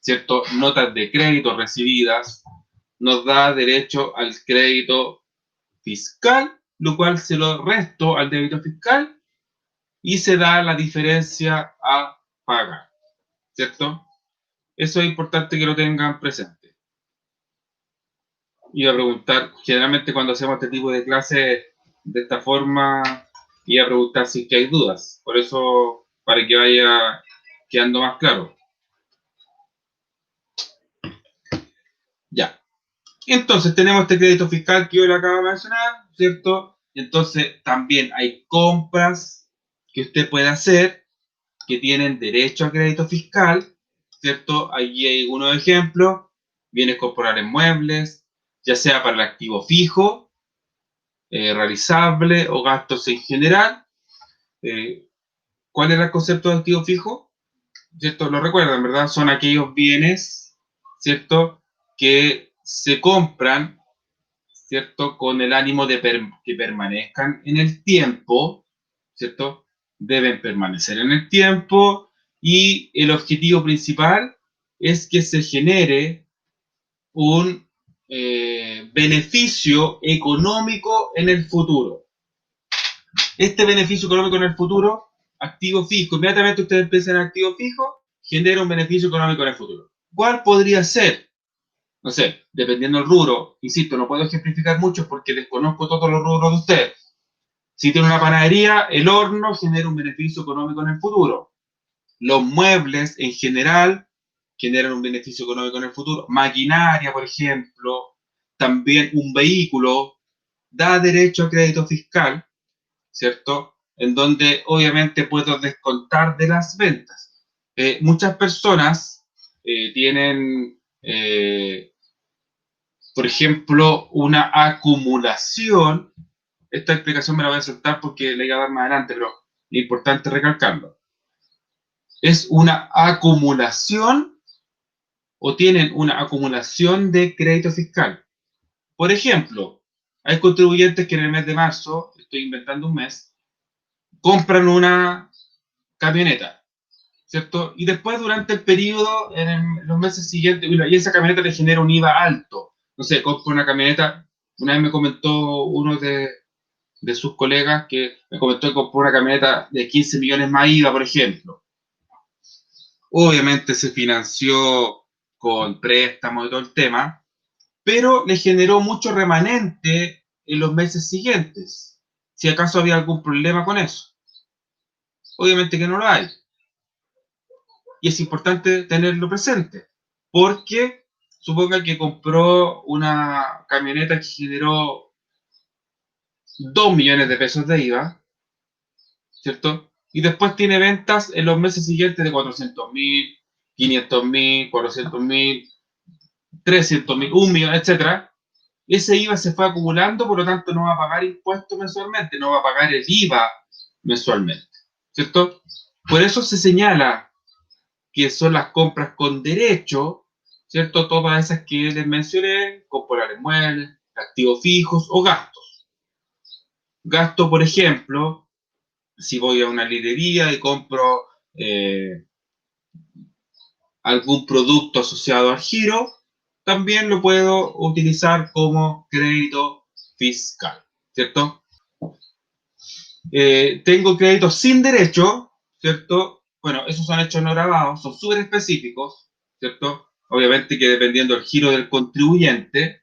¿cierto?, notas de crédito recibidas, nos da derecho al crédito fiscal, lo cual se lo resto al débito fiscal y se da la diferencia a pagar, ¿cierto? Eso es importante que lo tengan presente. Iba a preguntar, generalmente cuando hacemos este tipo de clases de esta forma, iba a preguntar si es que hay dudas. Por eso, para que vaya quedando más claro. Ya. Entonces, tenemos este crédito fiscal que yo le acabo de mencionar, ¿cierto? Entonces, también hay compras que usted puede hacer que tienen derecho a crédito fiscal, ¿cierto? Allí hay algunos ejemplos: bienes corporales muebles, ya sea para el activo fijo, realizable o gastos en general. ¿Cuál era el concepto de activo fijo? ¿Cierto? Lo recuerdan, ¿verdad? Son aquellos bienes, ¿cierto?, que se compran, ¿cierto?, con el ánimo de que permanezcan en el tiempo, ¿cierto? Deben permanecer en el tiempo y el objetivo principal es que se genere un beneficio económico en el futuro. Este beneficio económico en el futuro, activo fijo, inmediatamente ustedes empiezan activo fijo, genera un beneficio económico en el futuro. ¿Cuál podría ser? No sé, dependiendo del rubro, insisto, no puedo ejemplificar mucho porque desconozco todos los rubros de ustedes. Si tiene una panadería, el horno genera un beneficio económico en el futuro. Los muebles en general generan un beneficio económico en el futuro. Maquinaria, por ejemplo, también un vehículo da derecho a crédito fiscal, ¿cierto? En donde obviamente puedo descontar de las ventas. Muchas personas tienen, por ejemplo, una acumulación. Esta explicación me la voy a saltar porque la iba a dar más adelante, pero es importante recalcarlo. Es una acumulación o tienen una acumulación de crédito fiscal. Por ejemplo, hay contribuyentes que en el mes de marzo, estoy inventando un mes, compran una camioneta, ¿cierto? Y después durante el periodo, en los meses siguientes, y esa camioneta le genera un IVA alto. No sé, compra una camioneta, una vez me comentó uno de sus colegas que me comentó que compró una camioneta de 15 millones más IVA, por ejemplo. Obviamente se financió con préstamos y todo el tema, pero le generó mucho remanente en los meses siguientes. Si acaso había algún problema con eso. Obviamente que no lo hay. Y es importante tenerlo presente, porque suponga que compró una camioneta que generó 2 millones de pesos de IVA, ¿cierto? Y después tiene ventas en los meses siguientes de 400.000, 500.000, 400.000, 300.000, 1 millón, etc. ese IVA se fue acumulando, por lo tanto no va a pagar impuestos mensualmente, no va a pagar el IVA mensualmente, ¿cierto? Por eso se señala que son las compras con derecho, ¿cierto? Todas esas que les mencioné, comprar muebles, activos fijos o gastos. Gasto, por ejemplo, si voy a una librería y compro algún producto asociado al giro, también lo puedo utilizar como crédito fiscal, ¿cierto? Tengo créditos sin derecho, ¿cierto? Bueno, esos son hechos no grabados, son súper específicos, ¿cierto? Obviamente que dependiendo del giro del contribuyente,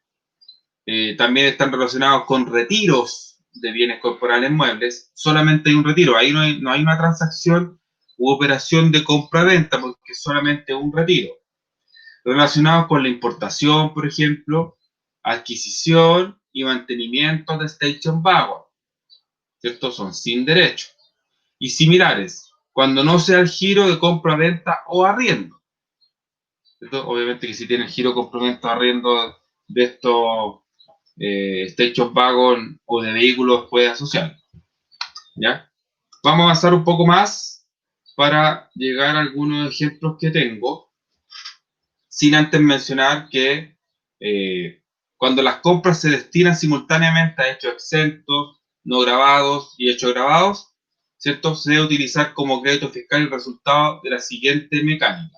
también están relacionados con retiros de bienes corporales muebles. Solamente hay un retiro, ahí no hay una transacción u operación de compra-venta, porque es solamente un retiro. Relacionados con la importación, por ejemplo, adquisición y mantenimiento de station wagon, ¿cierto? Son sin derecho. Y similares, cuando no sea el giro de compra-venta o arriendo, ¿cierto? Obviamente que si tiene el giro complemento arriendo de estos station wagon o de vehículos puede asociar, ¿ya? Vamos a avanzar un poco más para llegar a algunos ejemplos que tengo, sin antes mencionar que cuando las compras se destinan simultáneamente a hechos exentos, no grabados y hechos grabados, ¿cierto? Se debe utilizar como crédito fiscal el resultado de la siguiente mecánica.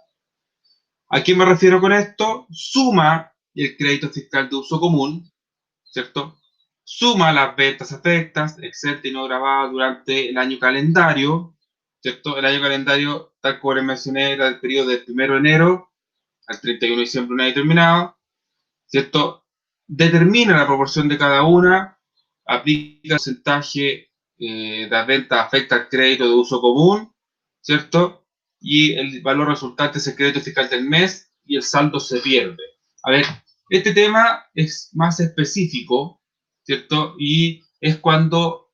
¿A qué me refiero con esto? Suma el crédito fiscal de uso común, ¿cierto? Suma las ventas afectas, exentas y no grabadas durante el año calendario, ¿cierto? El año calendario, tal como les mencioné, era el periodo del 1 de enero al 31 de diciembre, un año determinado, ¿cierto? Determina la proporción de cada una, aplica el porcentaje de las ventas afecta al crédito de uso común, ¿cierto? Y el valor resultante es el crédito fiscal del mes y el saldo se pierde. A ver, este tema es más específico, ¿cierto? Y es cuando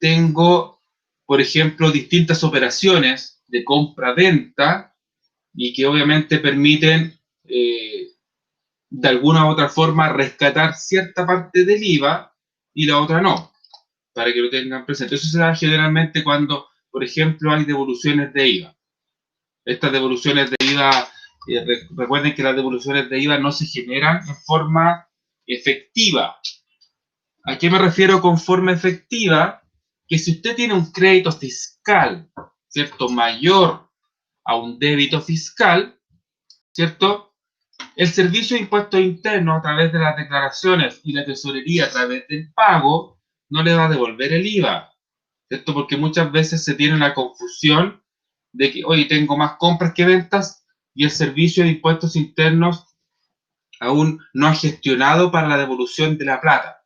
tengo, por ejemplo, distintas operaciones de compra-venta y que obviamente permiten de alguna u otra forma rescatar cierta parte del IVA y la otra no, para que lo tengan presente. Eso se da generalmente cuando, por ejemplo, hay devoluciones de IVA. Estas devoluciones de IVA, recuerden que las devoluciones de IVA no se generan en forma efectiva. ¿A qué me refiero con forma efectiva? Que si usted tiene un crédito fiscal, ¿cierto?, mayor a un débito fiscal, ¿cierto?, el Servicio de Impuestos Internos, a través de las declaraciones y la tesorería a través del pago, no le va a devolver el IVA, ¿cierto? Porque muchas veces se tiene una confusión de que, oye, tengo más compras que ventas y el Servicio de Impuestos Internos aún no ha gestionado para la devolución de la plata,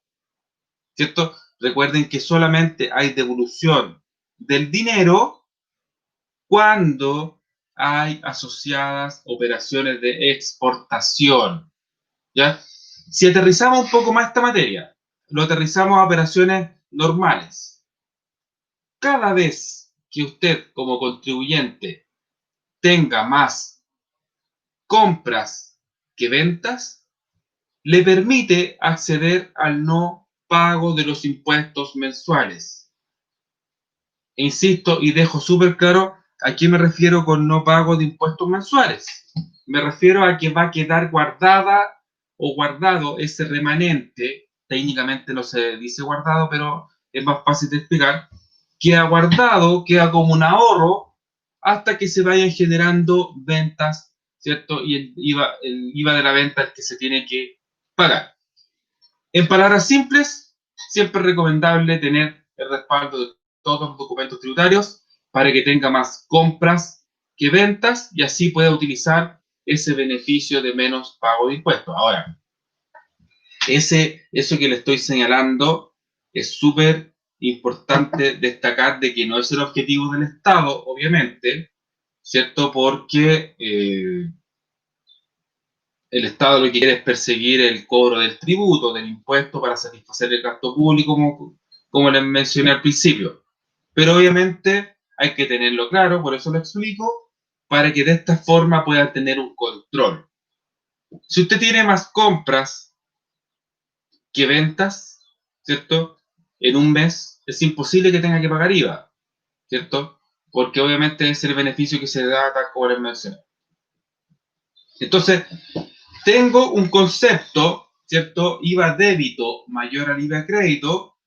¿cierto? Recuerden que solamente hay devolución del dinero cuando hay asociadas operaciones de exportación, ¿ya? Si aterrizamos un poco más esta materia, lo aterrizamos a operaciones normales. Cada vez que usted como contribuyente tenga más compras que ventas, le permite acceder al no pago de los impuestos mensuales. E insisto y dejo súper claro a qué me refiero con no pago de impuestos mensuales. Me refiero a que va a quedar guardada o guardado ese remanente, técnicamente no se dice guardado, pero es más fácil de explicar, queda guardado, queda como un ahorro hasta que se vayan generando ventas, ¿cierto? Y el IVA de la venta es el que se tiene que pagar. En palabras simples, siempre es recomendable tener el respaldo de todos los documentos tributarios para que tenga más compras que ventas y así pueda utilizar ese beneficio de menos pago de impuestos. Ahora, eso que le estoy señalando es súper importante destacar de que no es el objetivo del Estado, obviamente, ¿cierto? Porque el Estado lo que quiere es perseguir el cobro del tributo, del impuesto para satisfacer el gasto público, como les mencioné al principio. Pero obviamente hay que tenerlo claro, por eso lo explico, para que de esta forma puedan tener un control. Si usted tiene más compras que ventas, ¿cierto? En un mes es imposible que tenga que pagar IVA, ¿cierto? Porque obviamente es el beneficio que se da tal como les mencioné. Entonces, tengo un concepto, ¿cierto? IVA débito mayor al IVA crédito,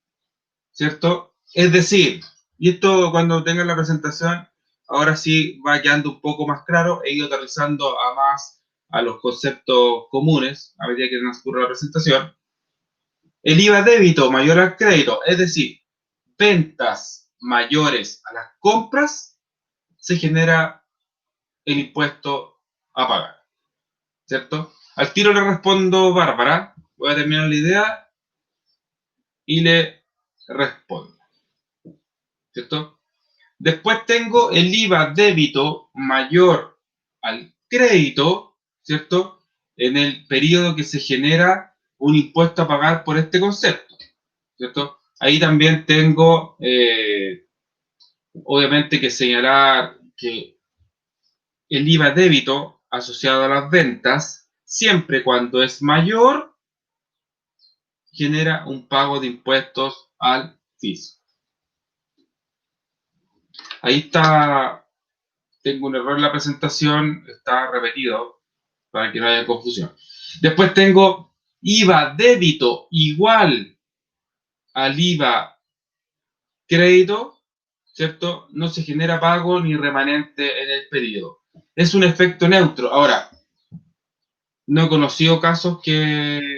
¿cierto? Es decir, y esto cuando tengan la presentación, ahora sí va quedando un poco más claro, he ido aterrizando a más a los conceptos comunes a medida que transcurre la presentación. El IVA débito mayor al crédito, es decir, ventas mayores a las compras, se genera el impuesto a pagar, ¿cierto? Al tiro le respondo, Bárbara, voy a terminar la idea y le respondo, ¿cierto? Después tengo el IVA débito mayor al crédito, ¿cierto? En el periodo que se genera un impuesto a pagar por este concepto, ¿cierto? Ahí también tengo, obviamente, que señalar que el IVA débito asociado a las ventas, siempre cuando es mayor, genera un pago de impuestos al fisco. Ahí está, tengo un error en la presentación, está repetido para que no haya confusión. Después tengo IVA débito igual al IVA crédito, ¿cierto? No se genera pago ni remanente en el periodo. Es un efecto neutro. Ahora, no he conocido casos que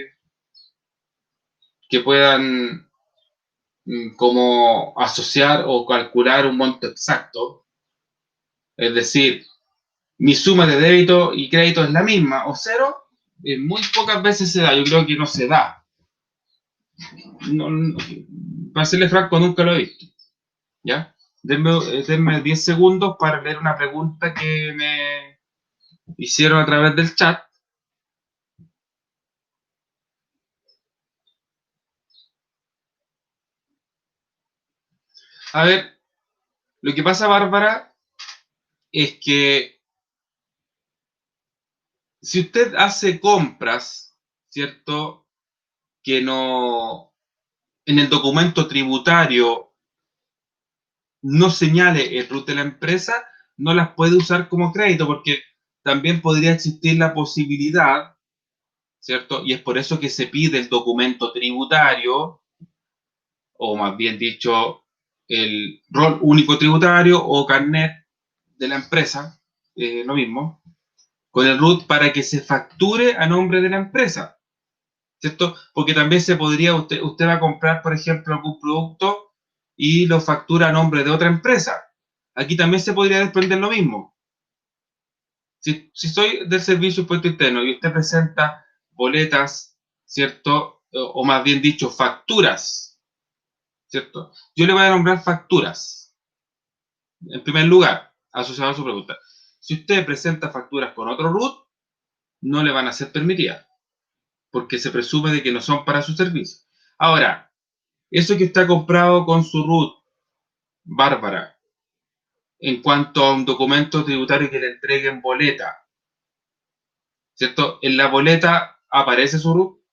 puedan como asociar o calcular un monto exacto. Es decir, mi suma de débito y crédito es la misma o cero. Muy pocas veces se da. Yo creo que no se da. No, para serle franco, nunca lo he visto. ¿Ya? Denme 10 segundos para leer una pregunta que me hicieron a través del chat. A ver, lo que pasa, Bárbara, es que si usted hace compras, ¿cierto? Que no, en el documento tributario no señale el RUT de la empresa, no las puede usar como crédito, porque también podría existir la posibilidad, ¿cierto? Y es por eso que se pide el documento tributario, o más bien dicho, el rol único tributario o carnet de la empresa, lo mismo, con el RUT para que se facture a nombre de la empresa, ¿cierto? Porque también se podría, usted va a comprar, por ejemplo, algún producto y lo factura a nombre de otra empresa. Aquí también se podría desprender lo mismo. Si soy del servicio de impuesto interno y usted presenta boletas, ¿cierto? O más bien dicho, facturas, ¿cierto? Yo le voy a nombrar facturas, en primer lugar, asociado a su pregunta. Si usted presenta facturas con otro RUT, no le van a ser permitidas, porque se presume de que no son para su servicio. Ahora, eso que está comprado con su RUT, Bárbara, en cuanto a un documento tributario que le entregue en boleta, ¿cierto? En la boleta aparece su RUT.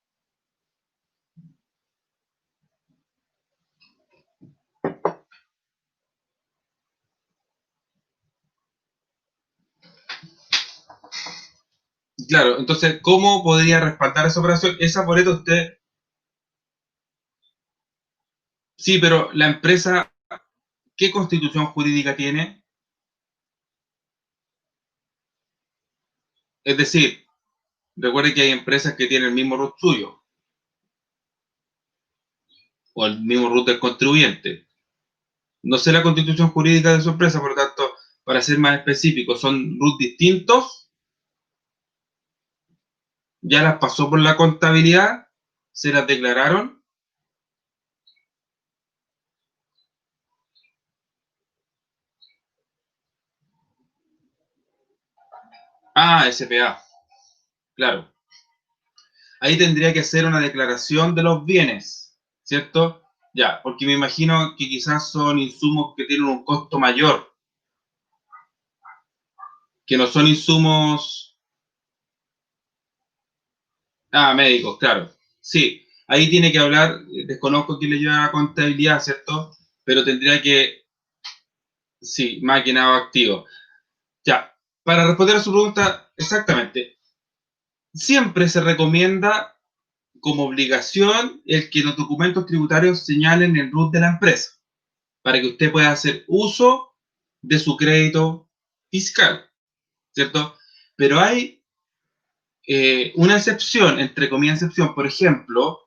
Claro, entonces, ¿cómo podría respaldar esa operación? Esa boleta usted, sí, pero la empresa, ¿qué constitución jurídica tiene? Es decir, recuerde que hay empresas que tienen el mismo RUT suyo, o el mismo RUT del contribuyente. No sé la constitución jurídica de su empresa, por lo tanto, para ser más específico, son RUT distintos, ya las pasó por la contabilidad, se las declararon. Ah, SPA, claro. Ahí tendría que hacer una declaración de los bienes, ¿cierto? Ya, porque me imagino que quizás son insumos que tienen un costo mayor, que no son insumos, médicos, claro. Sí, ahí tiene que hablar, desconozco quién le lleva a contabilidad, ¿cierto? Pero tendría que, sí, máquina o activo. Ya, para responder a su pregunta, exactamente, siempre se recomienda como obligación el que los documentos tributarios señalen el RUT de la empresa, para que usted pueda hacer uso de su crédito fiscal, ¿cierto? Pero hay una excepción, entre comillas excepción, por ejemplo,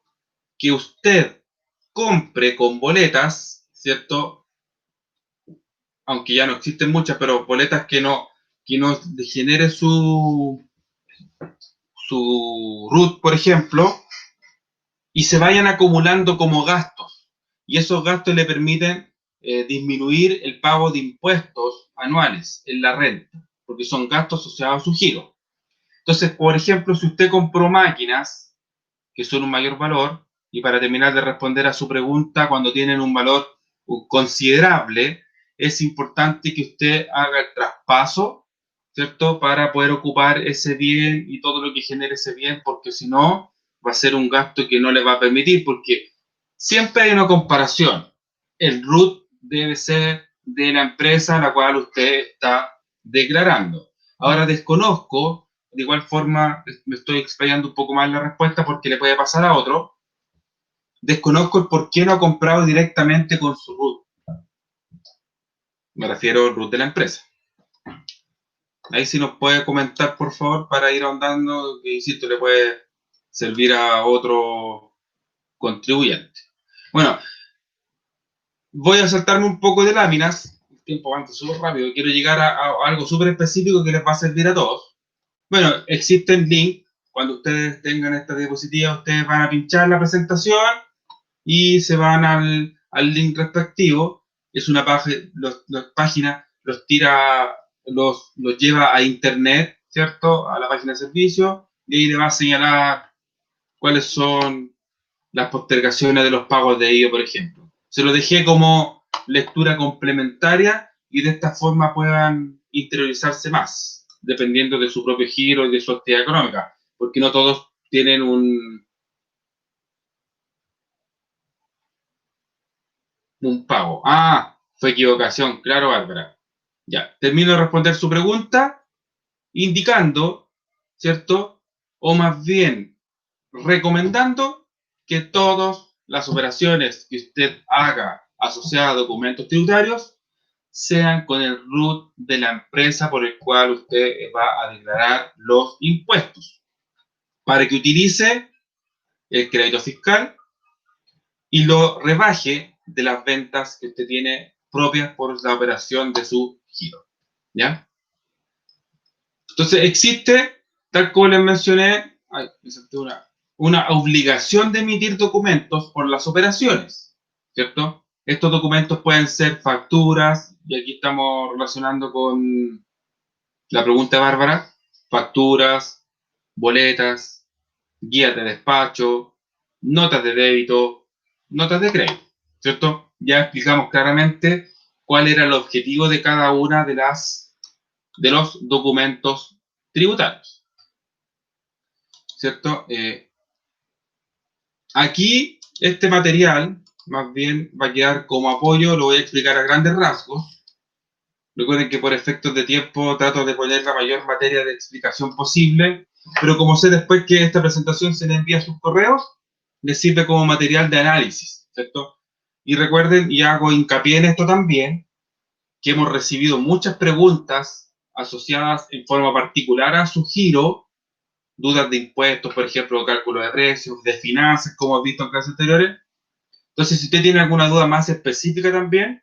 que usted compre con boletas, ¿cierto? Aunque ya no existen muchas, pero boletas que no genere su RUT, por ejemplo, y se vayan acumulando como gastos. Y esos gastos le permiten disminuir el pago de impuestos anuales en la renta, porque son gastos asociados a su giro. Entonces, por ejemplo, si usted compró máquinas que son un mayor valor, y para terminar de responder a su pregunta, cuando tienen un valor considerable, es importante que usted haga el traspaso, ¿cierto? Para poder ocupar ese bien y todo lo que genere ese bien, porque si no, va a ser un gasto que no le va a permitir, porque siempre hay una comparación. El RUT debe ser de la empresa a la cual usted está declarando. Ahora desconozco, de igual forma me estoy explayando un poco más la respuesta porque le puede pasar a otro. Desconozco el por qué no ha comprado directamente con su RUT. Me refiero al RUT de la empresa. Ahí sí nos puede comentar, por favor, para ir ahondando, que insisto, le puede servir a otro contribuyente. Bueno, voy a saltarme un poco de láminas. El tiempo avanza súper rápido. Quiero llegar a algo súper específico que les va a servir a todos. Bueno, existen links. Cuando ustedes tengan esta diapositiva, ustedes van a pinchar la presentación y se van al link respectivo. Es una página, los tira, los lleva a internet, ¿cierto? A la página de servicio, y ahí le va a señalar cuáles son las postergaciones de los pagos de IVA, por ejemplo. Se lo dejé como lectura complementaria y de esta forma puedan interiorizarse más, dependiendo de su propio giro y de su actividad económica, porque no todos tienen un pago. Ah, fue equivocación, claro, Bárbara. Ya, termino de responder su pregunta, indicando, ¿cierto? O más bien, recomendando que todas las operaciones que usted haga asociadas a documentos tributarios sean con el RUT de la empresa por el cual usted va a declarar los impuestos, para que utilice el crédito fiscal y lo rebaje de las ventas que usted tiene propias por la operación de su giro, ¿ya? Entonces existe, tal como les mencioné, una obligación de emitir documentos por las operaciones, ¿cierto? Estos documentos pueden ser facturas, y aquí estamos relacionando con la pregunta de Bárbara, facturas, boletas, guías de despacho, notas de débito, notas de crédito, ¿cierto? Ya explicamos claramente cuál era el objetivo de cada una de los documentos tributarios, ¿cierto? Aquí este material más bien va a quedar como apoyo, lo voy a explicar a grandes rasgos. Recuerden que por efectos de tiempo trato de poner la mayor materia de explicación posible, pero como sé después que esta presentación se le envía a sus correos, les sirve como material de análisis, ¿cierto? Y recuerden, y hago hincapié en esto también, que hemos recibido muchas preguntas asociadas en forma particular a su giro, dudas de impuestos, por ejemplo, cálculo de precios, de finanzas, como hemos visto en clases anteriores. Entonces, si usted tiene alguna duda más específica también,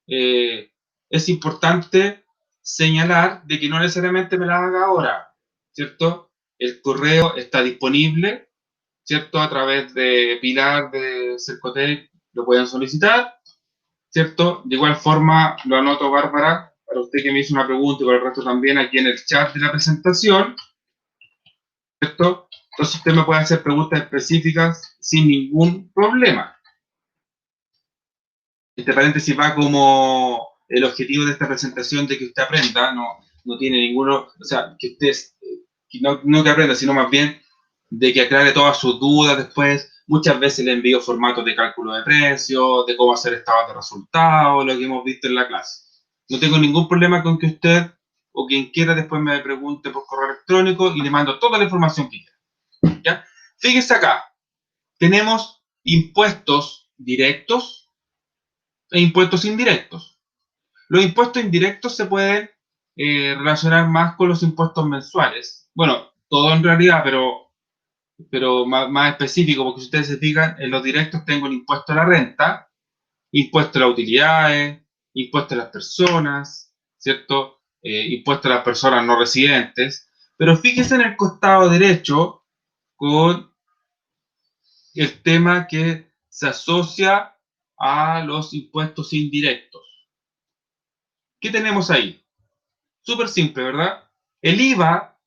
es importante señalar de que no necesariamente me la haga ahora, ¿cierto? El correo está disponible, ¿cierto? A través de Pilar de Cercotec lo pueden solicitar, ¿cierto? De igual forma, lo anoto, Bárbara, para usted que me hizo una pregunta y para el resto también aquí en el chat de la presentación, ¿cierto? Entonces usted me puede hacer preguntas específicas sin ningún problema. Este paréntesis va como el objetivo de esta presentación de que usted aprenda, no tiene ninguno, o sea, que usted, no que aprenda, sino más bien de que aclare todas sus dudas después, Muchas veces le envío formatos de cálculo de precios, de cómo hacer estados de resultados, lo que hemos visto en la clase. No tengo ningún problema con que usted o quien quiera después me pregunte por correo electrónico y le mando toda la información que quiera. ¿Ya? Fíjese acá, tenemos impuestos directos e impuestos indirectos. Los impuestos indirectos se pueden relacionar más con los impuestos mensuales. Bueno, todo en realidad, pero más específico, porque si ustedes se fijan, en los directos tengo el impuesto a la renta, impuesto a las utilidades, impuesto a las personas, ¿cierto? Impuesto a las personas no residentes. Pero fíjense en el costado derecho con el tema que se asocia a los impuestos indirectos. ¿Qué tenemos ahí? Súper simple, ¿verdad? El IVA,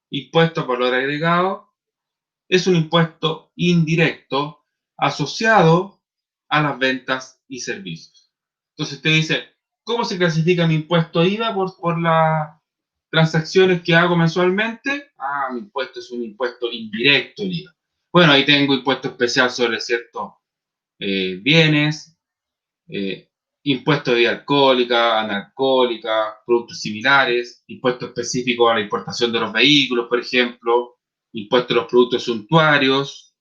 impuesto a valor agregado, es un impuesto indirecto asociado a las ventas y servicios. Entonces usted dice, ¿cómo se clasifica mi impuesto IVA por las transacciones que hago mensualmente? Ah, mi impuesto es un impuesto indirecto, el IVA. Bueno, ahí tengo impuesto especial sobre ciertos bienes, impuesto de bebida alcohólica, analcohólica, productos similares, impuesto específico a la importación de los vehículos, por ejemplo, impuesto a los productos suntuarios.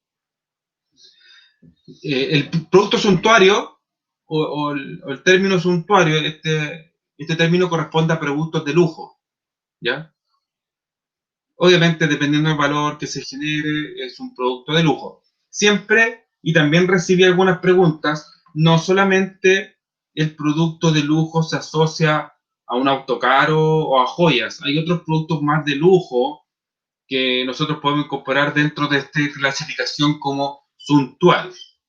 El producto suntuario o el término suntuario, este término corresponde a productos de lujo, ¿ya? Obviamente, dependiendo del valor que se genere, es un producto de lujo. Siempre, y también recibí algunas preguntas, no solamente el producto de lujo se asocia a un auto caro o a joyas. Hay otros productos más de lujo que nosotros podemos incorporar dentro de esta clasificación como suntuarios.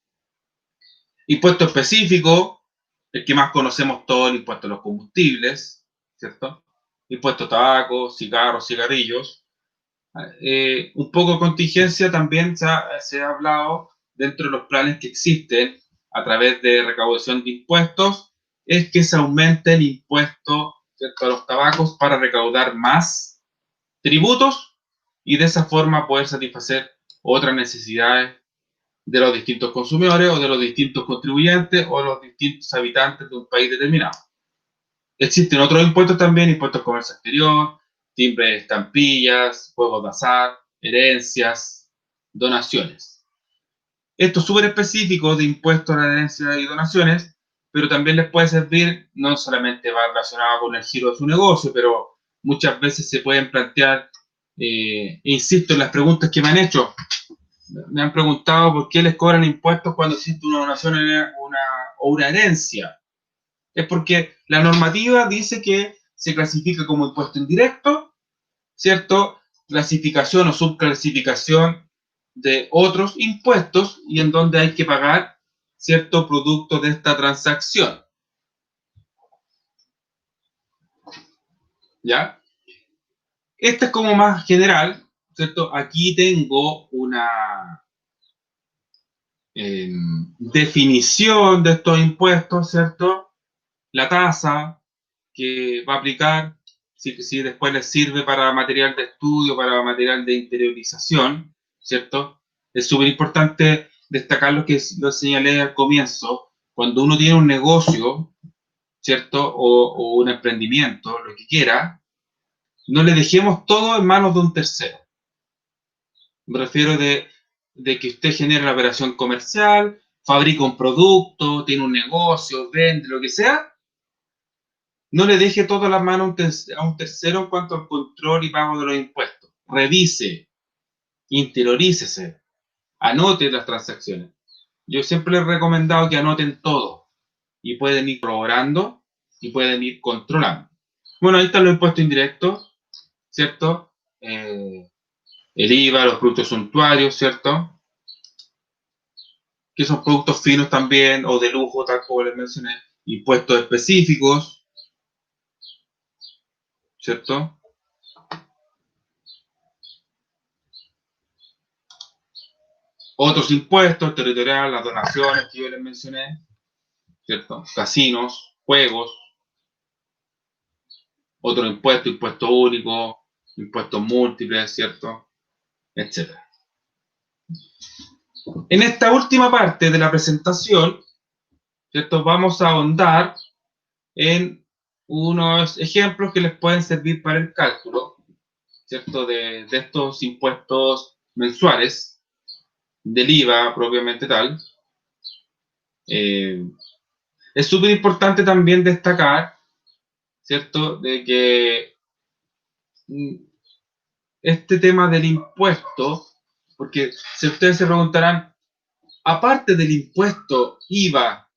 Impuesto específico, el que más conocemos todos, el impuesto a los combustibles, ¿cierto? Impuesto a tabaco, cigarros, cigarrillos. Un poco de contingencia también se ha hablado dentro de los planes que existen a través de recaudación de impuestos, es que se aumente el impuesto, ¿cierto?, a los tabacos para recaudar más tributos y de esa forma poder satisfacer otras necesidades de los distintos consumidores o de los distintos contribuyentes o los distintos habitantes de un país determinado. Existen otros impuestos también, impuestos comercio exterior, timbre de estampillas, juegos de azar, herencias, donaciones. Esto es súper específico de impuestos a la herencia y donaciones, pero también les puede servir, no solamente va relacionado con el giro de su negocio, pero muchas veces se pueden plantear, insisto en las preguntas que me han hecho, me han preguntado por qué les cobran impuestos cuando existe una donación o una herencia. Es porque la normativa dice que se clasifica como impuesto indirecto, ¿cierto? Clasificación o subclasificación de otros impuestos y en donde hay que pagar cierto producto de esta transacción. ¿Ya? Este es como más general, ¿cierto? Aquí tengo una definición de estos impuestos, ¿cierto? La tasa que va a aplicar, si después les sirve para material de estudio, para material de interiorización, ¿cierto? Es súper importante destacar lo que lo señalé al comienzo. Cuando uno tiene un negocio, ¿cierto? O un emprendimiento, lo que quiera, no le dejemos todo en manos de un tercero. Me refiero de que usted genera la operación comercial, fabrica un producto, tiene un negocio, vende, lo que sea. No le deje toda la mano a un tercero en cuanto al control y pago de los impuestos. Revise, interiorícese, anote las transacciones. Yo siempre les he recomendado que anoten todo y pueden ir corroborando y pueden ir controlando. Bueno, ahí están los impuestos indirectos, ¿cierto? El IVA, los productos suntuarios, ¿cierto? Que son productos finos también o de lujo, tal como les mencioné. Impuestos específicos, ¿cierto? Otros impuestos territoriales, las donaciones que yo les mencioné, ¿cierto? Casinos, juegos, otro impuesto, impuesto único, impuestos múltiples, ¿cierto? Etcétera. En esta última parte de la presentación, ¿cierto? Vamos a ahondar en unos ejemplos que les pueden servir para el cálculo, ¿cierto? De estos impuestos mensuales, del IVA propiamente tal. Es súper importante también destacar, ¿cierto? De que este tema del impuesto, porque si ustedes se preguntarán, aparte del impuesto IVA,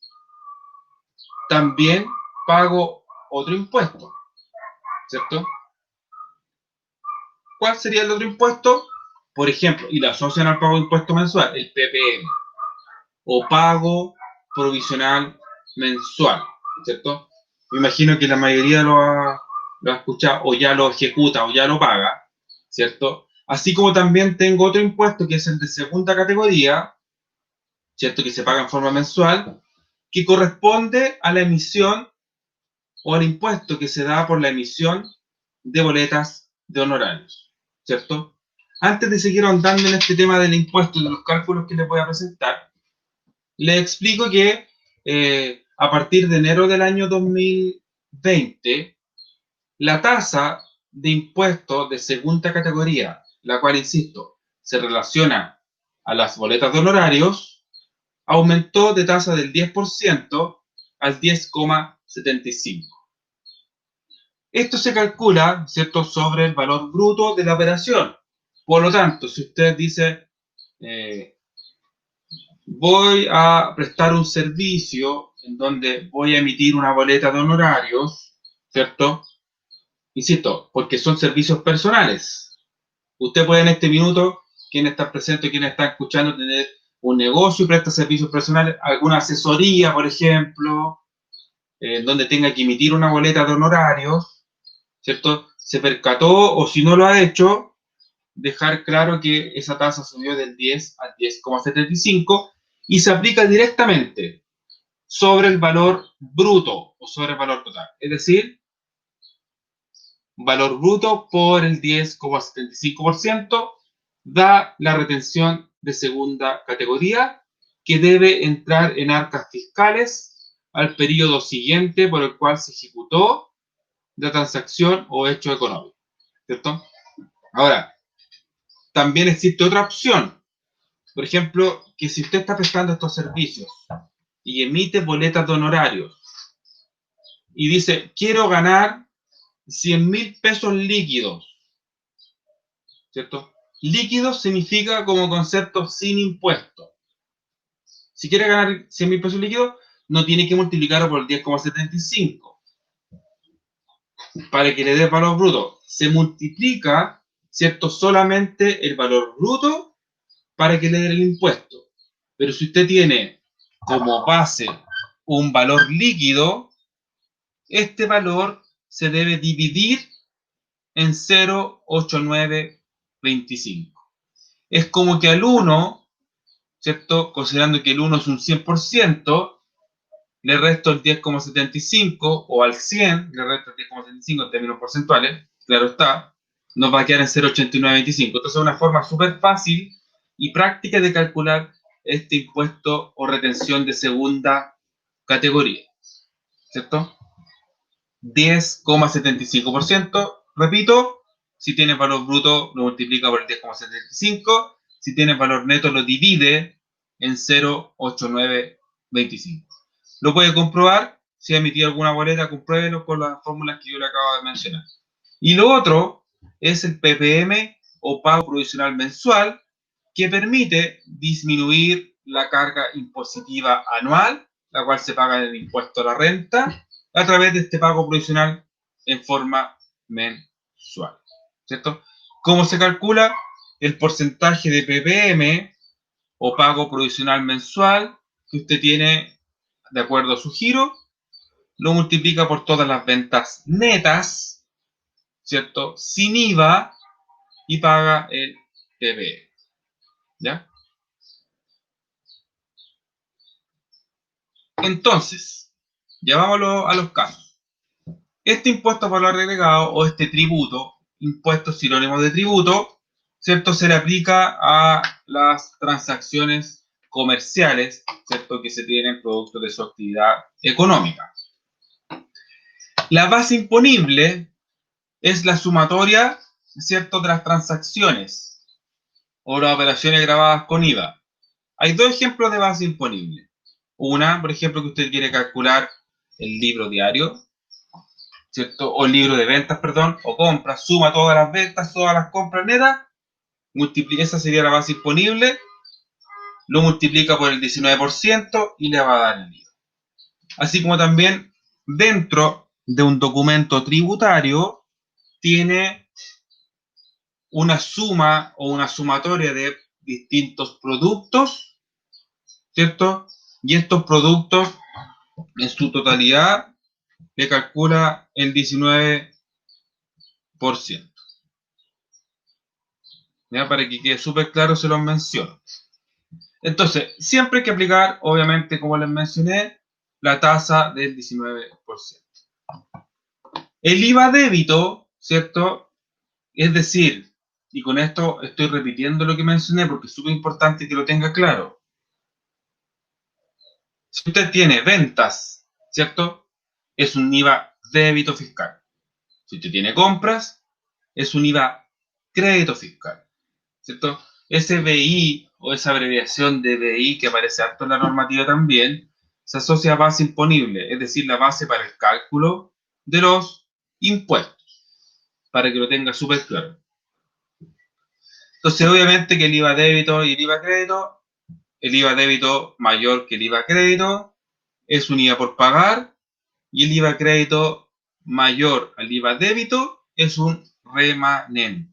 también pago otro impuesto, ¿cierto? ¿Cuál sería el otro impuesto? Por ejemplo, y lo asocian al pago de impuesto mensual, el PPM, o pago provisional mensual, ¿cierto? Me imagino que la mayoría lo ha escuchado, o ya lo ejecuta, o ya lo paga, ¿cierto? Así como también tengo otro impuesto que es el de segunda categoría, ¿cierto? Que se paga en forma mensual, que corresponde a la emisión o al impuesto que se da por la emisión de boletas de honorarios, ¿cierto? Antes de seguir ahondando en este tema del impuesto y de los cálculos que les voy a presentar, les explico que a partir de enero del año 2020, la tasa de impuesto de segunda categoría, la cual, insisto, se relaciona a las boletas de honorarios, aumentó de tasa del 10% al 10,75%. Esto se calcula, ¿cierto?, sobre el valor bruto de la operación. Por lo tanto, si usted dice, voy a prestar un servicio en donde voy a emitir una boleta de honorarios, ¿cierto? Insisto, porque son servicios personales. Usted puede en este minuto, quien está presente, quien está escuchando, tener un negocio y presta servicios personales, alguna asesoría, por ejemplo, donde tenga que emitir una boleta de honorarios, ¿cierto? Se percató, o si no lo ha hecho, dejar claro que esa tasa subió del 10 al 10,75 y se aplica directamente sobre el valor bruto o sobre el valor total. Es decir, valor bruto por el 10,75% da la retención de segunda categoría que debe entrar en arcas fiscales al periodo siguiente por el cual se ejecutó la transacción o hecho económico, ¿cierto? Ahora, también existe otra opción. Por ejemplo, que si usted está prestando estos servicios y emite boletas de honorarios y dice, quiero ganar 100.000 pesos líquidos, ¿cierto? Líquidos significa como concepto sin impuesto. Si quiere ganar 100.000 pesos líquidos, no tiene que multiplicarlo por el 10,75 para que le dé valor bruto. Se multiplica, ¿cierto?, solamente el valor bruto para que le dé el impuesto. Pero si usted tiene como base un valor líquido, este valor se debe dividir en 0,8925. Es como que al 1, ¿cierto? Considerando que el 1 es un 100%, le resto el 10,75, o al 100 le resto el 10,75 en términos porcentuales, claro está, nos va a quedar en 0,8925. Entonces es una forma súper fácil y práctica de calcular este impuesto o retención de segunda categoría, ¿cierto? 10,75%, repito, si tiene valor bruto lo multiplica por el 10,75, si tiene valor neto lo divide en 0,8925. Lo puede comprobar, si ha emitido alguna boleta, compruébelo con las fórmulas que yo le acabo de mencionar. Y lo otro es el PPM o pago provisional mensual, que permite disminuir la carga impositiva anual, la cual se paga en el impuesto a la renta, a través de este pago provisional en forma mensual, ¿cierto? ¿Cómo se calcula? El porcentaje de PPM o pago provisional mensual que usted tiene de acuerdo a su giro, lo multiplica por todas las ventas netas, ¿cierto?, sin IVA, y paga el PPM, ¿ya? Entonces, ya vamos a los casos. Este impuesto por valor agregado o este tributo, impuesto sinónimo de tributo, ¿cierto? Se le aplica a las transacciones comerciales, ¿cierto? Que se tienen producto de su actividad económica. La base imponible es la sumatoria, ¿cierto?, de las transacciones o las operaciones grabadas con IVA. Hay dos ejemplos de base imponible. Una, por ejemplo, que usted quiere calcular el libro diario, ¿cierto? O el libro de ventas, perdón, o compras, suma todas las ventas, todas las compras netas, multiplica, esa sería la base imponible, lo multiplica por el 19% y le va a dar el IVA. Así como también dentro de un documento tributario tiene una suma o una sumatoria de distintos productos, ¿cierto? Y estos productos en su totalidad le calcula el 19%. ¿Ya? Para que quede súper claro se los menciono. Entonces, siempre hay que aplicar, obviamente, como les mencioné, la tasa del 19%. El IVA débito, ¿cierto? Es decir, y con esto estoy repitiendo lo que mencioné porque es súper importante que lo tenga claro. Si usted tiene ventas, ¿cierto? Es un IVA débito fiscal. Si usted tiene compras, es un IVA crédito fiscal, ¿cierto? Ese BI o esa abreviación de BI que aparece harto en la normativa también, se asocia a base imponible, es decir, la base para el cálculo de los impuestos, para que lo tenga súper claro. Entonces, obviamente que el IVA débito y el IVA crédito, el IVA débito mayor que el IVA crédito, es un IVA por pagar, y el IVA crédito mayor al IVA débito es un remanente.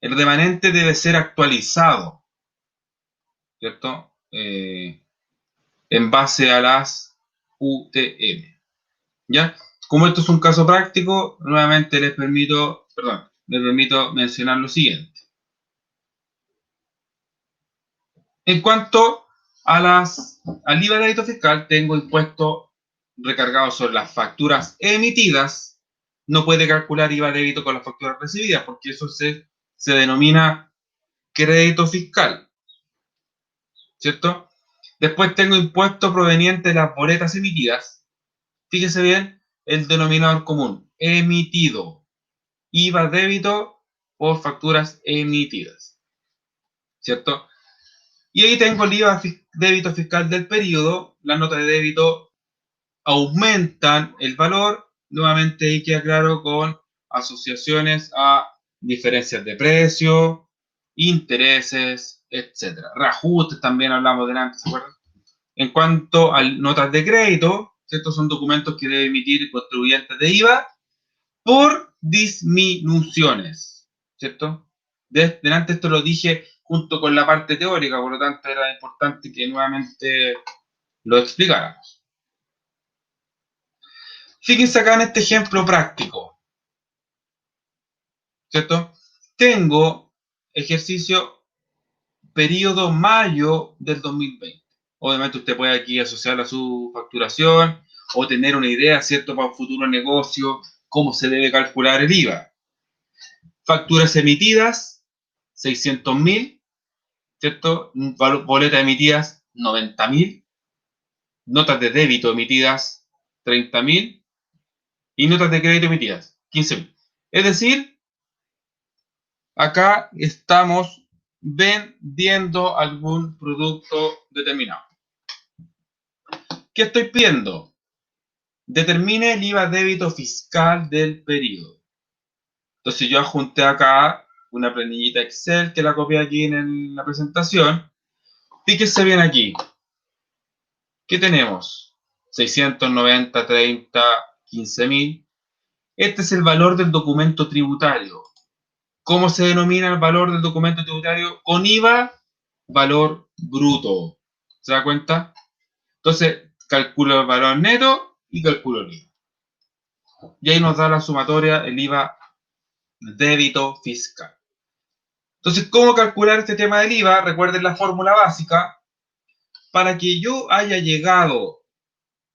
El remanente debe ser actualizado, ¿cierto? En base a las UTM. ¿Ya? Como esto es un caso práctico, nuevamente les permito mencionar lo siguiente. En cuanto al IVA de débito fiscal, tengo impuesto recargado sobre las facturas emitidas. No puede calcular IVA de débito con las facturas recibidas, porque eso se denomina crédito fiscal, ¿cierto? Después tengo impuesto proveniente de las boletas emitidas. Fíjese bien, el denominador común, emitido. IVA débito por facturas emitidas, ¿cierto? Y ahí tengo el IVA débito fiscal del periodo. Las notas de débito aumentan el valor. Nuevamente ahí queda claro con asociaciones a diferencias de precio, intereses, etc. Reajustes también hablamos delante, ¿se acuerdan? En cuanto a notas de crédito, estos son documentos que debe emitir contribuyentes de IVA por disminuciones, ¿cierto? Delante esto lo dije junto con la parte teórica, por lo tanto era importante que nuevamente lo explicáramos. Fíjense acá en este ejemplo práctico, ¿cierto? Tengo ejercicio periodo mayo del 2020. Obviamente usted puede aquí asociarla a su facturación o tener una idea, ¿cierto?, para un futuro negocio, cómo se debe calcular el IVA. Facturas emitidas, 600.000, ¿cierto? Boletas emitidas, 90.000. Notas de débito emitidas, 30.000. Y notas de crédito emitidas, 15.000. Es decir, acá estamos vendiendo algún producto determinado. ¿Qué estoy pidiendo? Determine el IVA débito fiscal del periodo. Entonces yo adjunté acá una planillita Excel que la copié aquí en la presentación. Fíjese bien aquí. ¿Qué tenemos? 690, 30, 15.000. Este es el valor del documento tributario. ¿Cómo se denomina el valor del documento tributario? Con IVA, valor bruto. ¿Se da cuenta? Entonces, calculo el valor neto y calculo el IVA. Y ahí nos da la sumatoria, el IVA débito fiscal. Entonces, ¿cómo calcular este tema del IVA? Recuerden la fórmula básica. Para que yo haya llegado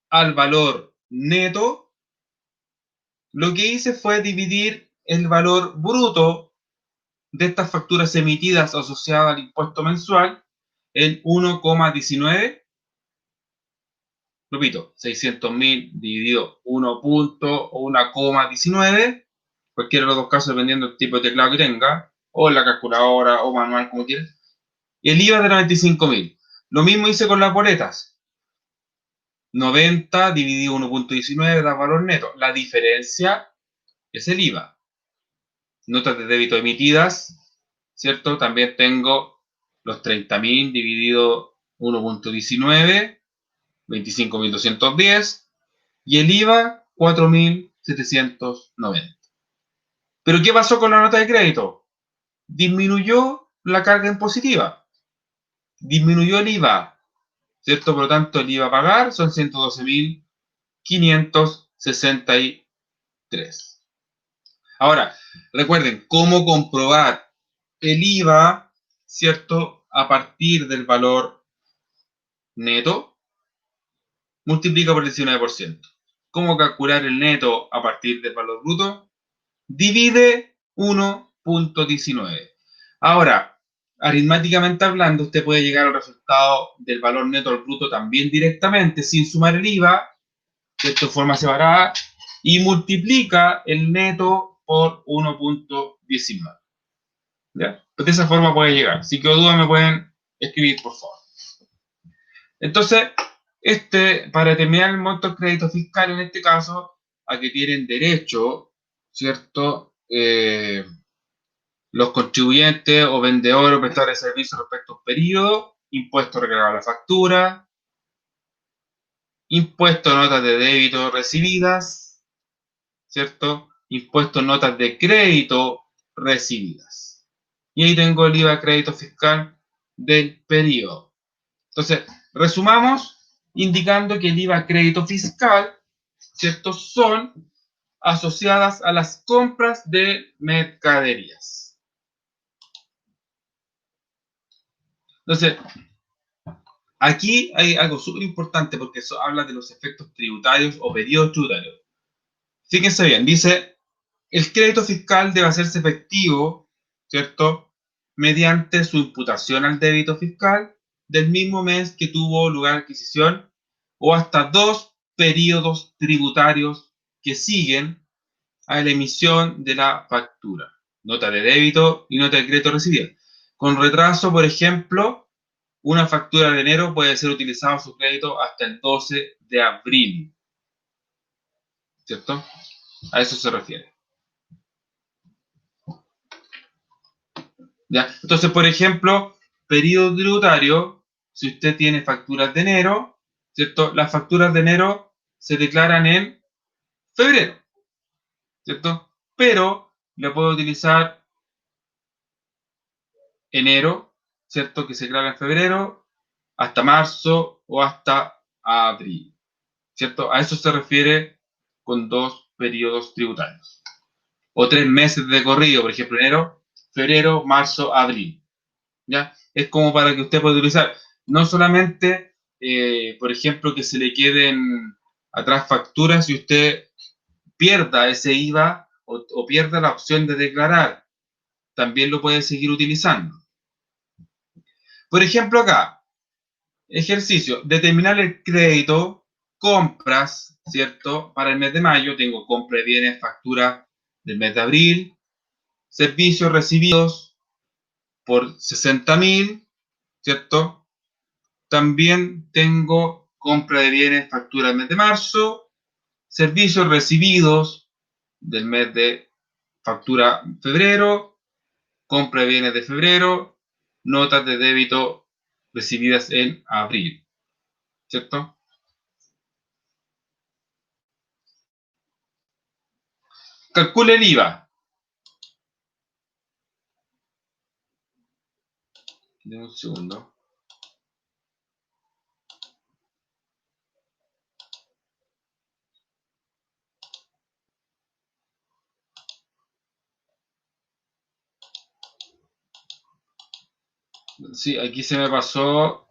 al valor neto, lo que hice fue dividir el valor bruto de estas facturas emitidas asociadas al impuesto mensual en 1,19. Repito, 600.000 dividido 1,19, cualquiera de los dos casos dependiendo del tipo de teclado que tenga, o en la calculadora, o manual, como quieras. Y el IVA de 95.000. Lo mismo hice con las boletas. 90 dividido 1,19 da valor neto. La diferencia es el IVA. Notas de débito emitidas, ¿cierto? También tengo los 30.000 dividido 1,19, 25.210, y el IVA 4.790. ¿Pero qué pasó con la nota de crédito? Disminuyó la carga impositiva, disminuyó el IVA, ¿cierto? Por lo tanto, el IVA a pagar son 112.563. Ahora, recuerden, ¿cómo comprobar el IVA, ¿cierto? A partir del valor neto, multiplica por el 19%. ¿Cómo calcular el neto a partir del valor bruto? Divide 1,19. Ahora, aritméticamente hablando, usted puede llegar al resultado del valor neto al bruto también directamente, sin sumar el IVA, de forma separada, y multiplica el neto por 1,19. ¿Ya? Pues de esa forma puede llegar. Si quedó duda, me pueden escribir, por favor. Entonces, para determinar el monto del crédito fiscal, en este caso, a que tienen derecho, ¿cierto? Los contribuyentes o vendedores o prestadores de servicios respecto a un periodo, impuesto recargado a la factura, impuesto a notas de débito recibidas, ¿cierto? Impuesto a notas de crédito recibidas. Y ahí tengo el IVA crédito fiscal del periodo. Entonces, resumamos indicando que el IVA crédito fiscal, ¿cierto? Son asociadas a las compras de mercaderías. Entonces, aquí hay algo súper importante porque eso habla de los efectos tributarios o periodos tributarios. Fíjense bien, dice, el crédito fiscal debe hacerse efectivo, ¿cierto? Mediante su imputación al débito fiscal del mismo mes que tuvo lugar la adquisición o hasta 2 periodos tributarios que siguen a la emisión de la factura. Nota de débito y nota de crédito recibida. Con retraso, por ejemplo, una factura de enero puede ser utilizado su crédito hasta el 12 de abril. ¿Cierto? A eso se refiere. ¿Ya? Entonces, por ejemplo, periodo tributario, si usted tiene facturas de enero, ¿cierto? Las facturas de enero se declaran en febrero, ¿cierto? Pero le puedo utilizar enero, ¿cierto? Que se declara en febrero, hasta marzo o hasta abril, ¿cierto? A eso se refiere con 2 periodos tributarios. O 3 meses de corrido, por ejemplo, enero, febrero, marzo, abril. ¿Ya? Es como para que usted pueda utilizar, no solamente, por ejemplo, que se le queden atrás facturas y usted pierda ese IVA o pierda la opción de declarar, también lo puede seguir utilizando. Por ejemplo, acá, ejercicio, determinar el crédito, compras, ¿cierto? Para el mes de mayo tengo compra de bienes, factura del mes de abril, servicios recibidos por 60.000, ¿cierto? También tengo compra de bienes, factura del mes de marzo, servicios recibidos del mes de factura febrero, compra de bienes de febrero, notas de débito recibidas en abril, ¿cierto? Calcule el IVA. Deme un segundo. Sí, aquí se me pasó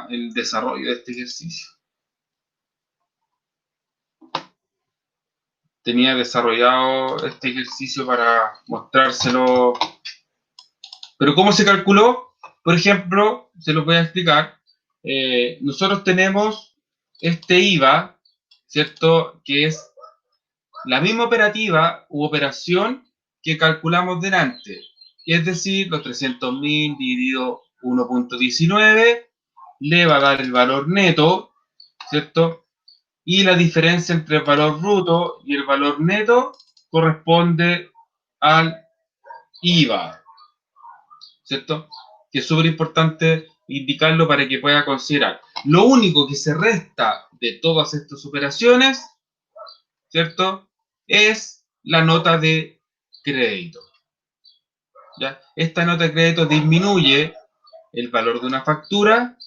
el desarrollo de este ejercicio. Tenía desarrollado este ejercicio para mostrárselo Pero ¿cómo se calculó? Por ejemplo, se lo voy a explicar. Nosotros tenemos este IVA, ¿cierto? Que es la misma operativa u operación que calculamos delante. Es decir, los 300.000 dividido 1.19 le va a dar el valor neto, ¿cierto? Y la diferencia entre el valor bruto y el valor neto corresponde al IVA, ¿cierto? Que es súper importante indicarlo para que pueda considerar. Lo único que se resta de todas estas operaciones, ¿cierto? Es la nota de crédito. ¿Ya? Esta nota de crédito disminuye el valor de una factura,